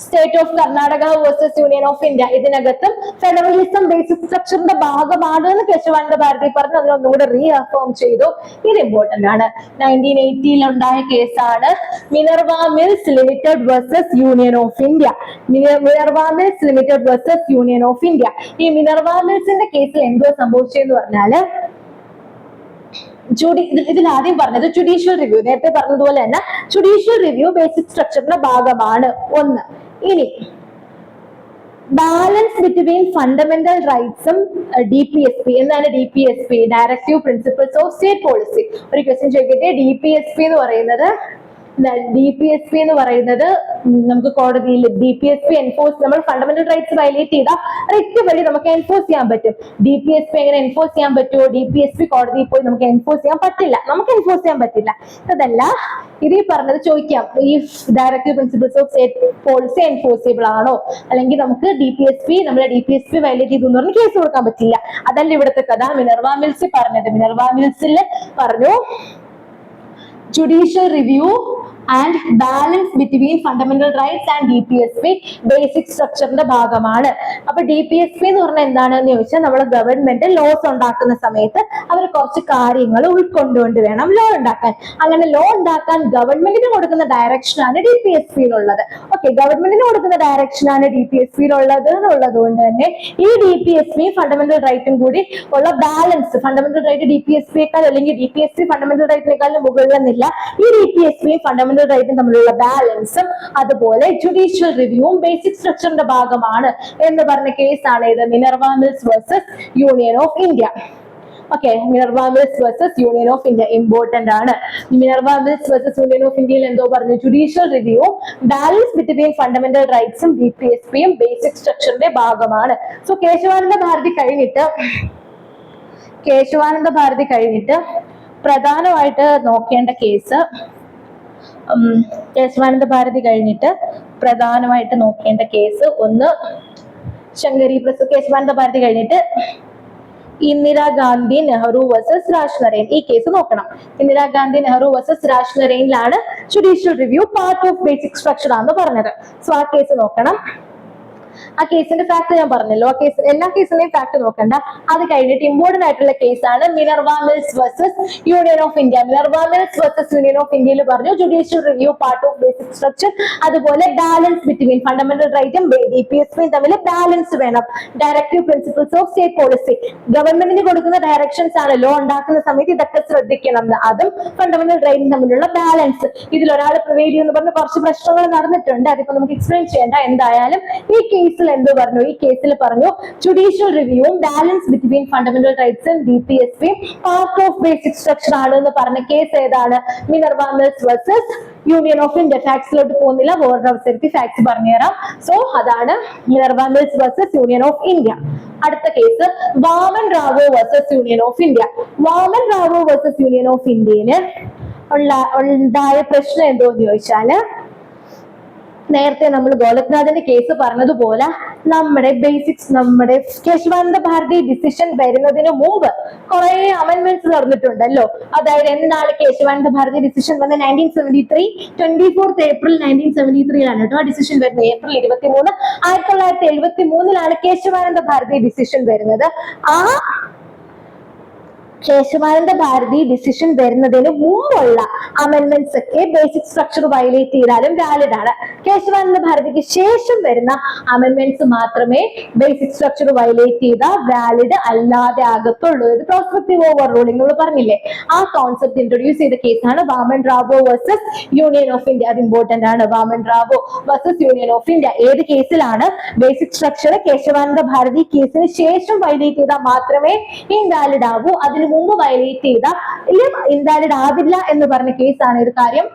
State of Karnataka versus Union of India. ഇതിനകത്തും ഫെഡറലിസം ബേസിക് സ്ട്രക്ചറിന്റെ ഭാഗമാണ് എന്ന് കേശവാനന്ദ ഭാരതി പറഞ്ഞു. അതിനൊന്നുകൂടെ റീഅഫേം ചെയ്തു. ഇത് ഇമ്പോർട്ടന്റ് ആണ്. 1980 ഉണ്ടായ കേസാണ് Minerva Mills Limited versus Union of India. Minerva Mills Limited versus Union of India. ഈ മിനർവ മിൽസിന്റെ കേസിൽ എന്തോ സംഭവിച്ചെന്ന് പറഞ്ഞാല്, ഇതിൽ ആദ്യം പറഞ്ഞത് ജുഡീഷ്യൽ റിവ്യൂ, നേരത്തെ പറഞ്ഞതുപോലെ തന്നെ ജുഡീഷ്യൽ റിവ്യൂ ബേസിക് സ്ട്രക്ചറിന്റെ ഭാഗമാണ് ഒന്ന്. ഇനി ബാലൻസ് ബിറ്റ്വീൻ ഫണ്ടമെന്റൽ റൈറ്റ്സും DPSP. എന്താണ് DPSP? Directive principles of state policy. ഒരു ക്വസ്റ്റ്യൻ ചോദിക്കട്ടെ, DPSP എന്ന് പറയുന്നത് നമുക്ക് കോടതിയിൽ DPSP എൻഫോഴ്സ്, നമ്മൾ ഫണ്ടമെന്റൽ റൈറ്റ്സ് വയലേറ്റ് ചെയ്ത റിറ്റ് വഴി നമുക്ക് എൻഫോഴ്സ് ചെയ്യാൻ പറ്റും. DPSP എങ്ങനെ എൻഫോഴ്സ് ചെയ്യാൻ പറ്റുമോ? DPSP കോടതിയിൽ പോയി നമുക്ക് എൻഫോഴ്സ് ചെയ്യാൻ പറ്റില്ല. അതല്ല, ഇത് പറഞ്ഞത് ചോദിക്കാം, ഈ directive principles of state policy enforceable ആണോ, അല്ലെങ്കിൽ നമുക്ക് നമ്മളെ DPSP വയലേറ്റ് ചെയ്തു എന്ന് പറഞ്ഞ് കേസ് കൊടുക്കാൻ പറ്റില്ല. അതല്ല ഇവിടുത്തെ കഥ. മിനർവ മിൽസ് പറഞ്ഞത്, മിനർവ മിൽസിൽ പറഞ്ഞു judicial review and balance between fundamental rights and DPSP basic structure ഭാഗമാണ്. അപ്പൊ DPSP എന്ന് പറഞ്ഞാൽ എന്താണെന്ന് ചോദിച്ചാൽ, നമ്മൾ ഗവൺമെന്റ് ലോസ് ഉണ്ടാക്കുന്ന സമയത്ത് അവർ കുറച്ച് കാര്യങ്ങൾ ഉൾക്കൊണ്ടുകൊണ്ട് വേണം ലോ ഉണ്ടാക്കാൻ. അങ്ങനെ ലോ ഉണ്ടാക്കാൻ ഗവൺമെന്റിന് കൊടുക്കുന്ന ഡയറക്ഷനാണ് DPSPയിലുള്ളത്. ഓക്കെ, ഗവൺമെന്റിന് കൊടുക്കുന്ന ഡയറക്ഷനാണ് DPSPയിലുള്ളത് എന്നുള്ളത് കൊണ്ട് തന്നെ ഈ DPSP ഫണ്ടമെന്റൽ റൈറ്റും കൂടി ഉള്ള ബാലൻസ്, ഫണ്ടമെന്റൽ റൈറ്റ് DPSPയേക്കാൾ അല്ലെങ്കിൽ DPSP ഫണ്ടമെന്റൽ റൈറ്റിനേക്കാളും മുകളിലെന്നില്ല, ഈ DPSPയും ഫണ്ടമെന്റൽ റൈറ്റും തമ്മിലുള്ള ബാലൻസും അതുപോലെ ജുഡീഷ്യൽ റിവ്യൂവും ബേസിക് സ്ട്രക്ചറിന്റെ ഭാഗമാണ് എന്ന് പറഞ്ഞ കേസാണ് ഇത് Minerva Mills versus Union of India. Okay, Minerva Mills versus Union of India important ആണ്. Minerva Mills versus Union of ഇന്ത്യയിൽ എന്തോ പറഞ്ഞു, ജുഡീഷ്യൽ റിവ്യൂവും ബാലൻസ് ബിറ്റ്വീൻ ഫണ്ടമെന്റൽ റൈറ്റ്സും DPSPയും ബേസിക് സ്ട്രക്ചറിന്റെ ഭാഗമാണ്. സോ കേശവാനന്ദ ഭാരതി കഴിഞ്ഞിട്ട് പ്രധാനമായിട്ട് നോക്കേണ്ട കേസ്, കേശവാനന്ദ ഭാരതി കഴിഞ്ഞിട്ട് പ്രധാനമായിട്ട് നോക്കേണ്ട കേസ് ഒന്ന് ശങ്കരി പ്രസാദ്, കേശവാനന്ദ ഭാരതി കഴിഞ്ഞിട്ട് ഇന്ദിരാഗാന്ധി നെഹ്റു വേഴ്സസ് രാജ് നരേൻ, ഈ കേസ് നോക്കണം. Indira Gandhi Nehru versus Raj നരേനിലാണ് judicial review part of basic structure ആണെന്ന് പറഞ്ഞത്. സോ ആ കേസ് നോക്കണം. ആ കേസിന്റെ ഫാക്ട് ഞാൻ പറഞ്ഞല്ലോ, ആ കേസ് എല്ലാ കേസിന്റെയും ഫാക്ട് നോക്കണ്ട. അത് കഴിഞ്ഞിട്ട് ഇമ്പോർട്ടന്റ് ആയിട്ടുള്ള കേസാണ് Minerva Mills versus Union of India. Minerva Mills versus Union of ഇന്ത്യയിൽ പറഞ്ഞു judicial review part of basic structure, അതുപോലെ ബാലൻസ് ബിറ്റ്വീൻ ഫണ്ടമെന്റൽ റൈറ്റും DPSPയും തമ്മിൽ ബാലൻസ് വേണം. Directive principles of state policy, ഗവൺമെന്റിന് കൊടുക്കുന്ന ഡയറക്ഷൻസ് ആണ് ലോ ഉണ്ടാക്കുന്ന സമയത്ത് ഇതൊക്കെ ശ്രദ്ധിക്കണം എന്ന്. അതും ഫണ്ടമെന്റൽ റൈറ്റും തമ്മിലുള്ള ബാലൻസ്, ഇതിൽ ഒരാൾ പ്രിവെയിൽ ചെയ്യുന്ന പറഞ്ഞ് കുറച്ച് പ്രശ്നങ്ങൾ നടന്നിട്ടുണ്ട്, അതിപ്പോ നമുക്ക് എക്സ്പ്ലെയിൻ ചെയ്യേണ്ട. എന്തായാലും ഈ കേസിൽ എന്ത് പറഞ്ഞു, ഈ കേസിൽ പറഞ്ഞു ജുഡീഷ്യൽ റിവ്യൂവും ബാലൻസ് ബിറ്റ്വീൻ ഫണ്ടമെന്റൽ റൈറ്റ്സും DPSPയും പാർട്ട് ഓഫ് ബേസിക് സ്ട്രക്ചർ ആണ് എന്ന് പറഞ്ഞ കേസ് ഏതാണ്, Minerva Mills versus Union of India. ഫാക്ട്സിലോട്ട് പോകുന്നില്ല, വേറൊരു അവസരത്തിൽ ഫാക്ട്സ് പറഞ്ഞുതരാം. സോ അതാണ് Minerva Mills versus Union of India. അടുത്ത case Waman Rao versus Union of India. Waman Rao versus Union of ഇന്ത്യയില് ഉണ്ടായ പ്രശ്നം എന്തോന്ന് ചോദിച്ചാല്, നേരത്തെ നമ്മൾ ഗോലക്നാഥിന്റെ കേസ് പറഞ്ഞതുപോലെ നമ്മുടെ കേശവാനന്ദ ഭാരതി ഡിസിഷൻ വരുന്നതിന് മുമ്പ് കുറെ അമെന്റ്മെന്റ്സ് നടന്നിട്ടുണ്ടല്ലോ. അതായത് എന്താണ് കേശവാനന്ദ ഭാരതി ഡിസിഷൻ വന്നത് 1973, 24 ഏപ്രിൽ 1973 കേട്ടോ ആ ഡിസിഷൻ വരുന്നത്. ഏപ്രിൽ 23, 1973 കേശവാനന്ദ ഭാരതി ഡിസിഷൻ വരുന്നത്. ആ കേശവാനന്ദ ഭാരതി ഡിസിഷൻ വരുന്നതിന് മുമ്പുള്ള അമെന്റ്മെന്റ്സ് ഒക്കെ ബേസിക് സ്ട്രക്ചർ വയലേറ്റ് ചെയ്താലും വാലിഡ് ആണ്. കേശവാനന്ദ ഭാരതിക്ക് ശേഷം വരുന്ന അമെന്റ്മെന്റ്സ് മാത്രമേ ബേസിക് സ്ട്രക്ചർ വയലേറ്റ് ചെയ്ത വാലിഡ് അല്ലാതെ ആകത്തുള്ളൂ. ഇത് പ്രോസ്പെക്റ്റീവ് ഓവർ റൂളിംഗ് നമ്മൾ പറഞ്ഞില്ലേ, ആ കോൺസെപ്റ്റ് ഇൻട്രൊഡ്യൂസ് ചെയ്ത കേസാണ് Vaman Rao versus Union of India. അത് ഇമ്പോർട്ടന്റ് ആണ്. Vaman Rao versus Union of India ഏത് കേസിലാണ് ബേസിക് സ്ട്രക്ചർ കേശവാനന്ദ ഭാരതി കേസിന് ശേഷം വയലേറ്റ് ചെയ്താൽ മാത്രമേ ഇൻവാലിഡ് ആവൂ, അതിന് മുമ്പ് വയലേറ്റ് ചെയ്ത ഇൻവാലിഡ് ആവില്ല എന്ന് പറഞ്ഞ കേസാണ് ഇത്. കാര്യം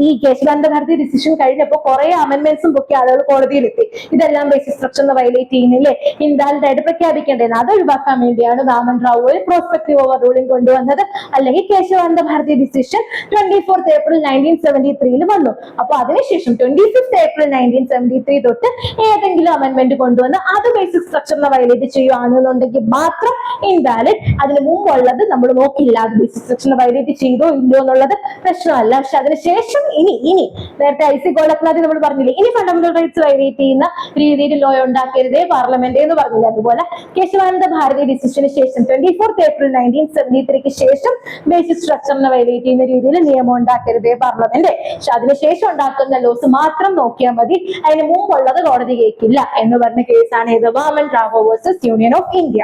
ഈ കേശവാനന്ദ ഭാരതി ഡിസിഷൻ കഴിഞ്ഞപ്പോൾ കുറെ അമെന്റ്മെന്റ്സും ഒക്കെ ആളുകൾ കോടതിയിലെത്തി, ഇതെല്ലാം ബേസിക് സ്ട്രക്ചറിനെ വയലേറ്റ് ചെയ്യുന്നില്ലേ, ഇൻവാലിഡ് ആയിട്ട് പ്രഖ്യാപിക്കേണ്ടത്, അത് ഒഴിവാക്കാൻ വേണ്ടിയാണ് Vaman Rao prospective over ruling കൊണ്ടുവന്നത്. അല്ലെങ്കിൽ കേശവാനന്ദ ഭാരതി ഡിസിഷൻ 24 ഏപ്രിൽ 1973 വന്നു. അപ്പൊ അതിനുശേഷം 25 ഏപ്രിൽ 1973 തൊട്ട് ഏതെങ്കിലും അമെന്റ്മെന്റ് കൊണ്ടുവന്ന് അത് ബേസിക് സ്ട്രക്ചറിനെ വയലേറ്റ് ചെയ്യുകയാണെന്നുണ്ടെങ്കിൽ മാത്രം ഇൻവാലിഡ്. അതിന് മുമ്പുള്ളത് നമ്മൾ നോക്കില്ല, അത് ബേസിക് സ്ട്രക്ചറിനെ വയലേറ്റ് ചെയ്തോ ഇല്ലയോ എന്നുള്ളത് പ്രശ്നമല്ല. പക്ഷെ അതിനുശേഷം ഇനി നേരത്തെ IC ഗോലക്നാഥ് നമ്മൾ പറഞ്ഞില്ലേ, ഇനി ഫണ്ടമെന്റൽ റൈറ്റ്സ് വയലേറ്റ് ചെയ്യുന്ന രീതിയിൽ ലോ ഉണ്ടാക്കരുതേ പാർലമെന്റ് എന്ന് പറഞ്ഞില്ല. അതുപോലെ കേശവാനന്ദ ഭാരതി ഡിസിഷന് ശേഷം 24 ഏപ്രിൽ 1973 ശേഷം ബേസിക് സ്ട്രക്ചറിനെ വയലേറ്റ് ചെയ്യുന്ന രീതിയിൽ നിയമം ഉണ്ടാക്കരുതേ പാർലമെന്റ്. പക്ഷെ അതിനുശേഷം ഉണ്ടാക്കുന്ന ലോസ് മാത്രം നോക്കിയാൽ മതി, അതിന് മുമ്പുള്ളത് കോടതി കേൾക്കില്ല എന്ന് പറഞ്ഞ കേസാണ് ഇത്, Vaman Rao versus Union of India.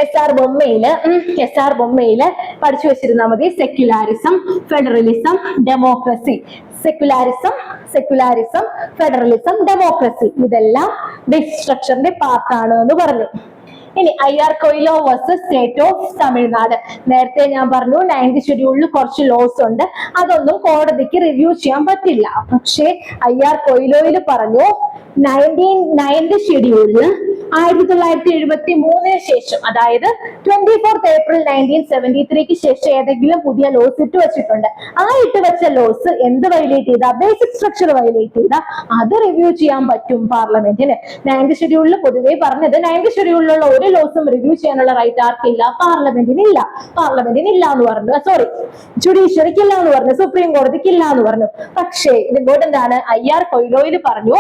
SR ബൊമ്മയില് പഠിച്ചു വെച്ചിരുന്നാൽ മതി. Secularism, federalism, democracy. Secularism, federalism, democracy ഇതെല്ലാം ബേസിക് സ്ട്രക്ചറിന്റെ പാർട്ടാണ് എന്ന് പറഞ്ഞു. ഇനി IR Coelho versus state of Tamil Nadu. നേരത്തെ ഞാൻ പറഞ്ഞു 9th ഷെഡ്യൂളിൽ കുറച്ച് ലോസ് ഉണ്ട്, അതൊന്നും കോടതിക്ക് റിവ്യൂ ചെയ്യാൻ പറ്റില്ല. പക്ഷേ IR കൊയ്ലോയിൽ പറഞ്ഞു 9th ഷെഡ്യൂളിൽ 1973 ശേഷം, അതായത് 24 ഏപ്രിൽ 1973 ശേഷം ഏതെങ്കിലും പുതിയ ലോസ് ഇട്ട് വെച്ചിട്ടുണ്ട്. ആ ഇട്ട് വെച്ച ലോസ് എന്ത് വയലേറ്റ് ചെയ്താ, ബേസിക് സ്ട്രക്ചർ വയലേറ്റ് ചെയ്താ അത് റിവ്യൂ ചെയ്യാൻ പറ്റും പാർലമെന്റിന്. 9th ഷെഡ്യൂളിൽ പൊതുവെ പറഞ്ഞത് 9th ഷെഡ്യൂളിലുള്ള ഒരു ലോസും റിവ്യൂ ചെയ്യാനുള്ള റൈറ്റ് ആർക്കില്ല, പാർലമെന്റിന് ഇല്ല എന്ന് പറഞ്ഞു. സോറി, ജുഡീഷ്യറിക്ക് ഇല്ല എന്ന് പറഞ്ഞു, സുപ്രീം കോടതിക്ക് ഇല്ല എന്ന് പറഞ്ഞു. പക്ഷേ ഇത് ഇമ്പോർട്ടന്റ് ആണ്. IR കൊയ്ലോയിൽ പറഞ്ഞു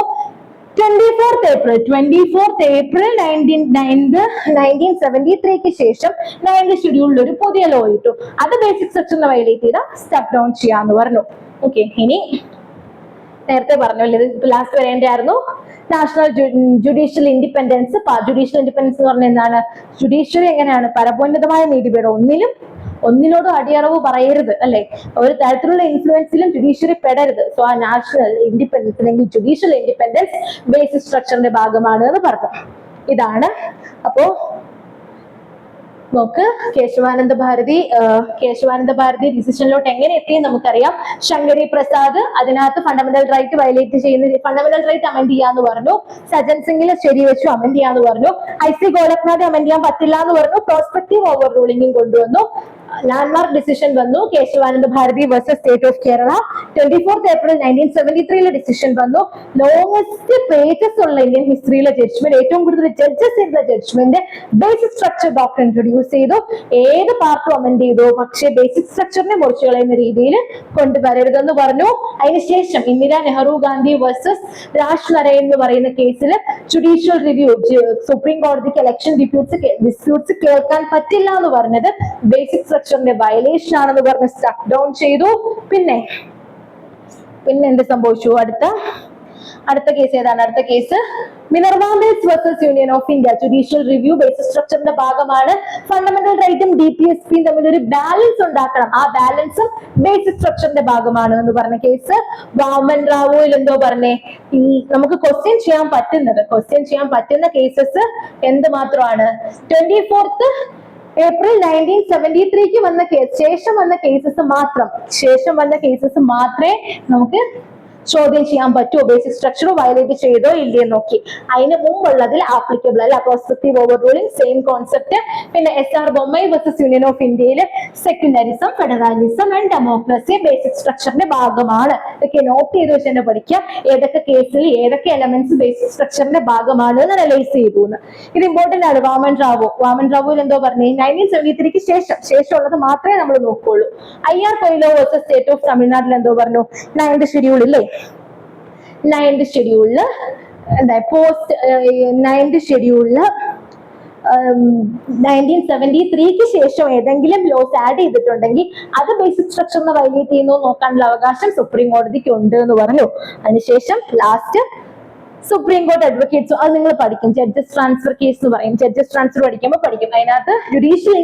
24th April 1973 ശേഷം 9th ഷെഡ്യൂളിൽ ഒരു പുതിയ ലോ ഇട്ടു. അത് ബേസിക് സ്ട്രക്ചറിനെ വയലേറ്റ് ചെയ്ത സ്റ്റെപ്പ് ഡൗൺ ചെയ്യാന്ന് പറഞ്ഞു. ഓക്കെ, ഇനി നേരത്തെ പറഞ്ഞല്ലോ ഇത് ലാസ്റ്റ് വരേണ്ടായിരുന്നു. National judicial independence. Judicial independence എന്ന് പറഞ്ഞാൽ എന്താണ്? ജുഡീഷ്യറി എങ്ങനെയാണ്? പരമോന്നതമായ നീതിപീഠം. ഒന്നിനോടും അടിയറവ് പറയരുത്, അല്ലെ? ഒരു തരത്തിലുള്ള ഇൻഫ്ലുവൻസിലും ജുഡീഷ്യറി പെടരുത്. സോ ആ നാഷണൽ ഇൻഡിപെൻഡൻസ് അല്ലെങ്കിൽ ജുഡീഷ്യൽ ഇൻഡിപെൻഡൻസ് ബേസിക് സ്ട്രക്ചറിന്റെ ഭാഗമാണ് എന്ന് പറഞ്ഞു. ഇതാണ്. അപ്പോ നോക്ക്, കേശവാനന്ദ ഭാരതി ഡിസിഷനിലോട്ട് എങ്ങനെ എത്തിയെന്ന് നമുക്കറിയാം. ശങ്കരി പ്രസാദ് അതിനകത്ത് ഫണ്ടമെന്റൽ റൈറ്റ് വയലേറ്റ് ചെയ്യുന്ന ഫണ്ടമെന്റൽ റൈറ്റ് അമെന്റ് ചെയ്യാന്ന് പറഞ്ഞു. സജൻ സിംഗിൽ ശരിവെച്ചു അമെന്റ് ചെയ്യാന്ന് പറഞ്ഞു. IC ഗോലഖ്നാഥ് അമെന്റ് ചെയ്യാൻ പറ്റില്ല എന്ന് പറഞ്ഞു. പ്രോസ്പെക്റ്റീവ് ഓവർ റൂളിംഗും കൊണ്ടുവന്നു. ലാൻഡ്മാർക്ക് ഡിസിഷൻ വന്നു, Kesavananda Bharati versus state of Kerala. 24th April 1973 decision വന്നു. ലോങ്സ്റ്റ് പേജസ് ഉള്ള ഇന്ത്യൻ ഹിസ്റ്ററിയിലെ ജഡ്ജ്മെന്റ്, ഏറ്റവും കൂടുതൽ ജഡ്ജസ് ചെയ്ത judgment basic structure doctor introduce ചെയ്തു. ഏത് പാർട്ടും അമെന്റ് ചെയ്തു, പക്ഷേ ബേസിക് സ്ട്രക്ചറിനെ മുറിച്ചു കളയുന്ന രീതിയിൽ കൊണ്ടുവരരുതെന്ന് പറഞ്ഞു. അതിനുശേഷം ഇന്ദിര നെഹ്റു ഗാന്ധി വേഴ്സസ് രാജ് നരേൻ എന്ന് പറയുന്ന കേസിൽ ജുഡീഷ്യൽ റിവ്യൂ, സുപ്രീം കോടതിക്ക് ഇലക്ഷൻ ഡിസ്പ്യൂട്ട്സ് കേൾക്കാൻ പറ്റില്ല എന്ന് പറഞ്ഞത് ബേസിക് സ്ട്രക്ചറിന്റെ വയലേഷൻ ആണെന്ന് പറഞ്ഞ് സ്റ്റക്ക് ഡൗൺ ചെയ്തു. പിന്നെ എന്ത് സംഭവിച്ചു? അടുത്ത കേസ് ഏതാണ്? അടുത്ത case Minerva Mills versus Union of India. Judicial review basic സ്ട്രക്ചറിന്റെ ഭാഗമാണ്. ഫണ്ടമെന്റൽ റൈറ്റും DPSPയും തമ്മിൽ ഒരു ബാലൻസ് ഉണ്ടാക്കണം. ആ ബാലൻസും ബേസിക് സ്ട്രക്ചറിന്റെ ഭാഗമാണ് എന്ന് പറഞ്ഞ കേസ്. വാമൻ റാവുവിൽ എന്തോ പറഞ്ഞേ, ഈ നമുക്ക് ക്വസ്റ്റ്യൻ ചെയ്യാൻ പറ്റുന്ന കേസസ് എന്ത് മാത്രമാണ്? 24th April 1973 വന്ന ശേഷം വന്ന കേസസ് മാത്രമേ നമുക്ക് ചോദ്യം ചെയ്യാൻ പറ്റുമോ, ബേസിക് സ്ട്രക്ചർ വയലേറ്റ് ചെയ്തോ ഇല്ലയെന്ന് നോക്കി. അതിന് മുമ്പുള്ളതിൽ ആപ്ലിക്കബിൾ അല്ല. Prospective over ruling same concept. പിന്നെ SR Bommai versus Union of ഇന്ത്യയിൽ secularism, federalism and democracy basic സ്ട്രക്ചറിന്റെ ഭാഗമാണ്. ഇതൊക്കെ നോട്ട് ചെയ്ത് വെച്ച് തന്നെ പഠിക്കുക. ഏതൊക്കെ കേസിൽ ഏതൊക്കെ എലമെന്റ്സ് ബേസിക് സ്ട്രക്ചറിന്റെ ഭാഗമാണ് എന്ന് അനലൈസ് ചെയ്തു. ഇത് ഇമ്പോർട്ടന്റ് ആണ്. വാമൻ റാവുവിൽ എന്തോ പറഞ്ഞു, 1973 ശേഷമുള്ളത് മാത്രമേ നമ്മൾ നോക്കുള്ളൂ. IR Coelho versus state of തമിഴ്നാട്ടിൽ എന്തോ പറഞ്ഞു, 9th ഷെഡ്യൂളിൽ എന്താ 1973 ശേഷം ഏതെങ്കിലും ലോസ് ആഡ് ചെയ്തിട്ടുണ്ടെങ്കിൽ അത് ബേസിക് സ്ട്രക്ചറിനെ വയലേറ്റ് ചെയ്യുന്നു നോക്കാനുള്ള അവകാശം സുപ്രീം കോടതിക്ക് ഉണ്ട് എന്ന് പറഞ്ഞു. അതിനുശേഷം ലാസ്റ്റ് സുപ്രീം കോർട്ട് അഡ്വക്കേറ്റ്സ്, അത് നിങ്ങൾ പഠിക്കും. ജഡ്ജസ് ട്രാൻസ്ഫർ കേസ് എന്ന് പറയും. ജഡ്ജസ് ട്രാൻസ്ഫർ പഠിക്കുമ്പോൾ അതിനകത്ത് judicial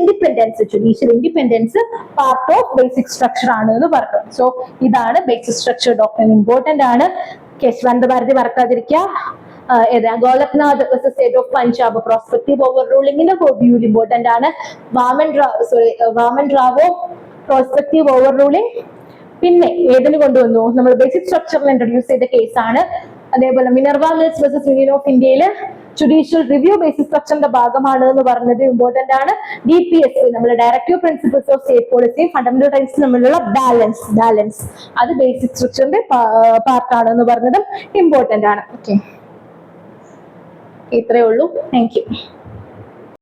independence part of basic structure ആണ് എന്ന് പറഞ്ഞു. സോ ഇതാണ് ബേസിക് സ്ട്രക്ചർ ഡോക്ടർ, ഇമ്പോർട്ടന്റ് ആണ്. കേശവാനന്ദ ഭാരതി മറക്കാതിരിക്കുക. Golaknath state of Punjab prospective ഓവർ റൂളിംഗിന്റെ വ്യൂവിൽ ഇമ്പോർട്ടന്റ് ആണ്. Waman Rao prospective over ruling. പിന്നെ ഏതിന് കൊണ്ടുവന്നു? നമ്മൾ ബേസിക് സ്ട്രക്ചറിൽ ഇൻട്രൊഡ്യൂസ് ചെയ്ത കേസാണ്. അതേപോലെ Minerva Mills versus Union of ഇന്ത്യയിൽ ജുഡീഷ്യൽ റിവ്യൂ ബേസിക് സ്ട്രക്ചറിന്റെ ഭാഗമാണ് എന്ന് പറഞ്ഞത് ഇമ്പോർട്ടന്റ് ആണ്. DPSP നമ്മുടെ directive principles of state policy fundamental rights തമ്മിലുള്ള ബാലൻസ് അത് ബേസിക് സ്ട്രക്ചറിന്റെ പാർട്ടാണ് എന്ന് പറഞ്ഞതും ഇമ്പോർട്ടന്റ് ആണ്. ഓക്കെ, ഇത്രയേ ഉള്ളൂ. Thank U.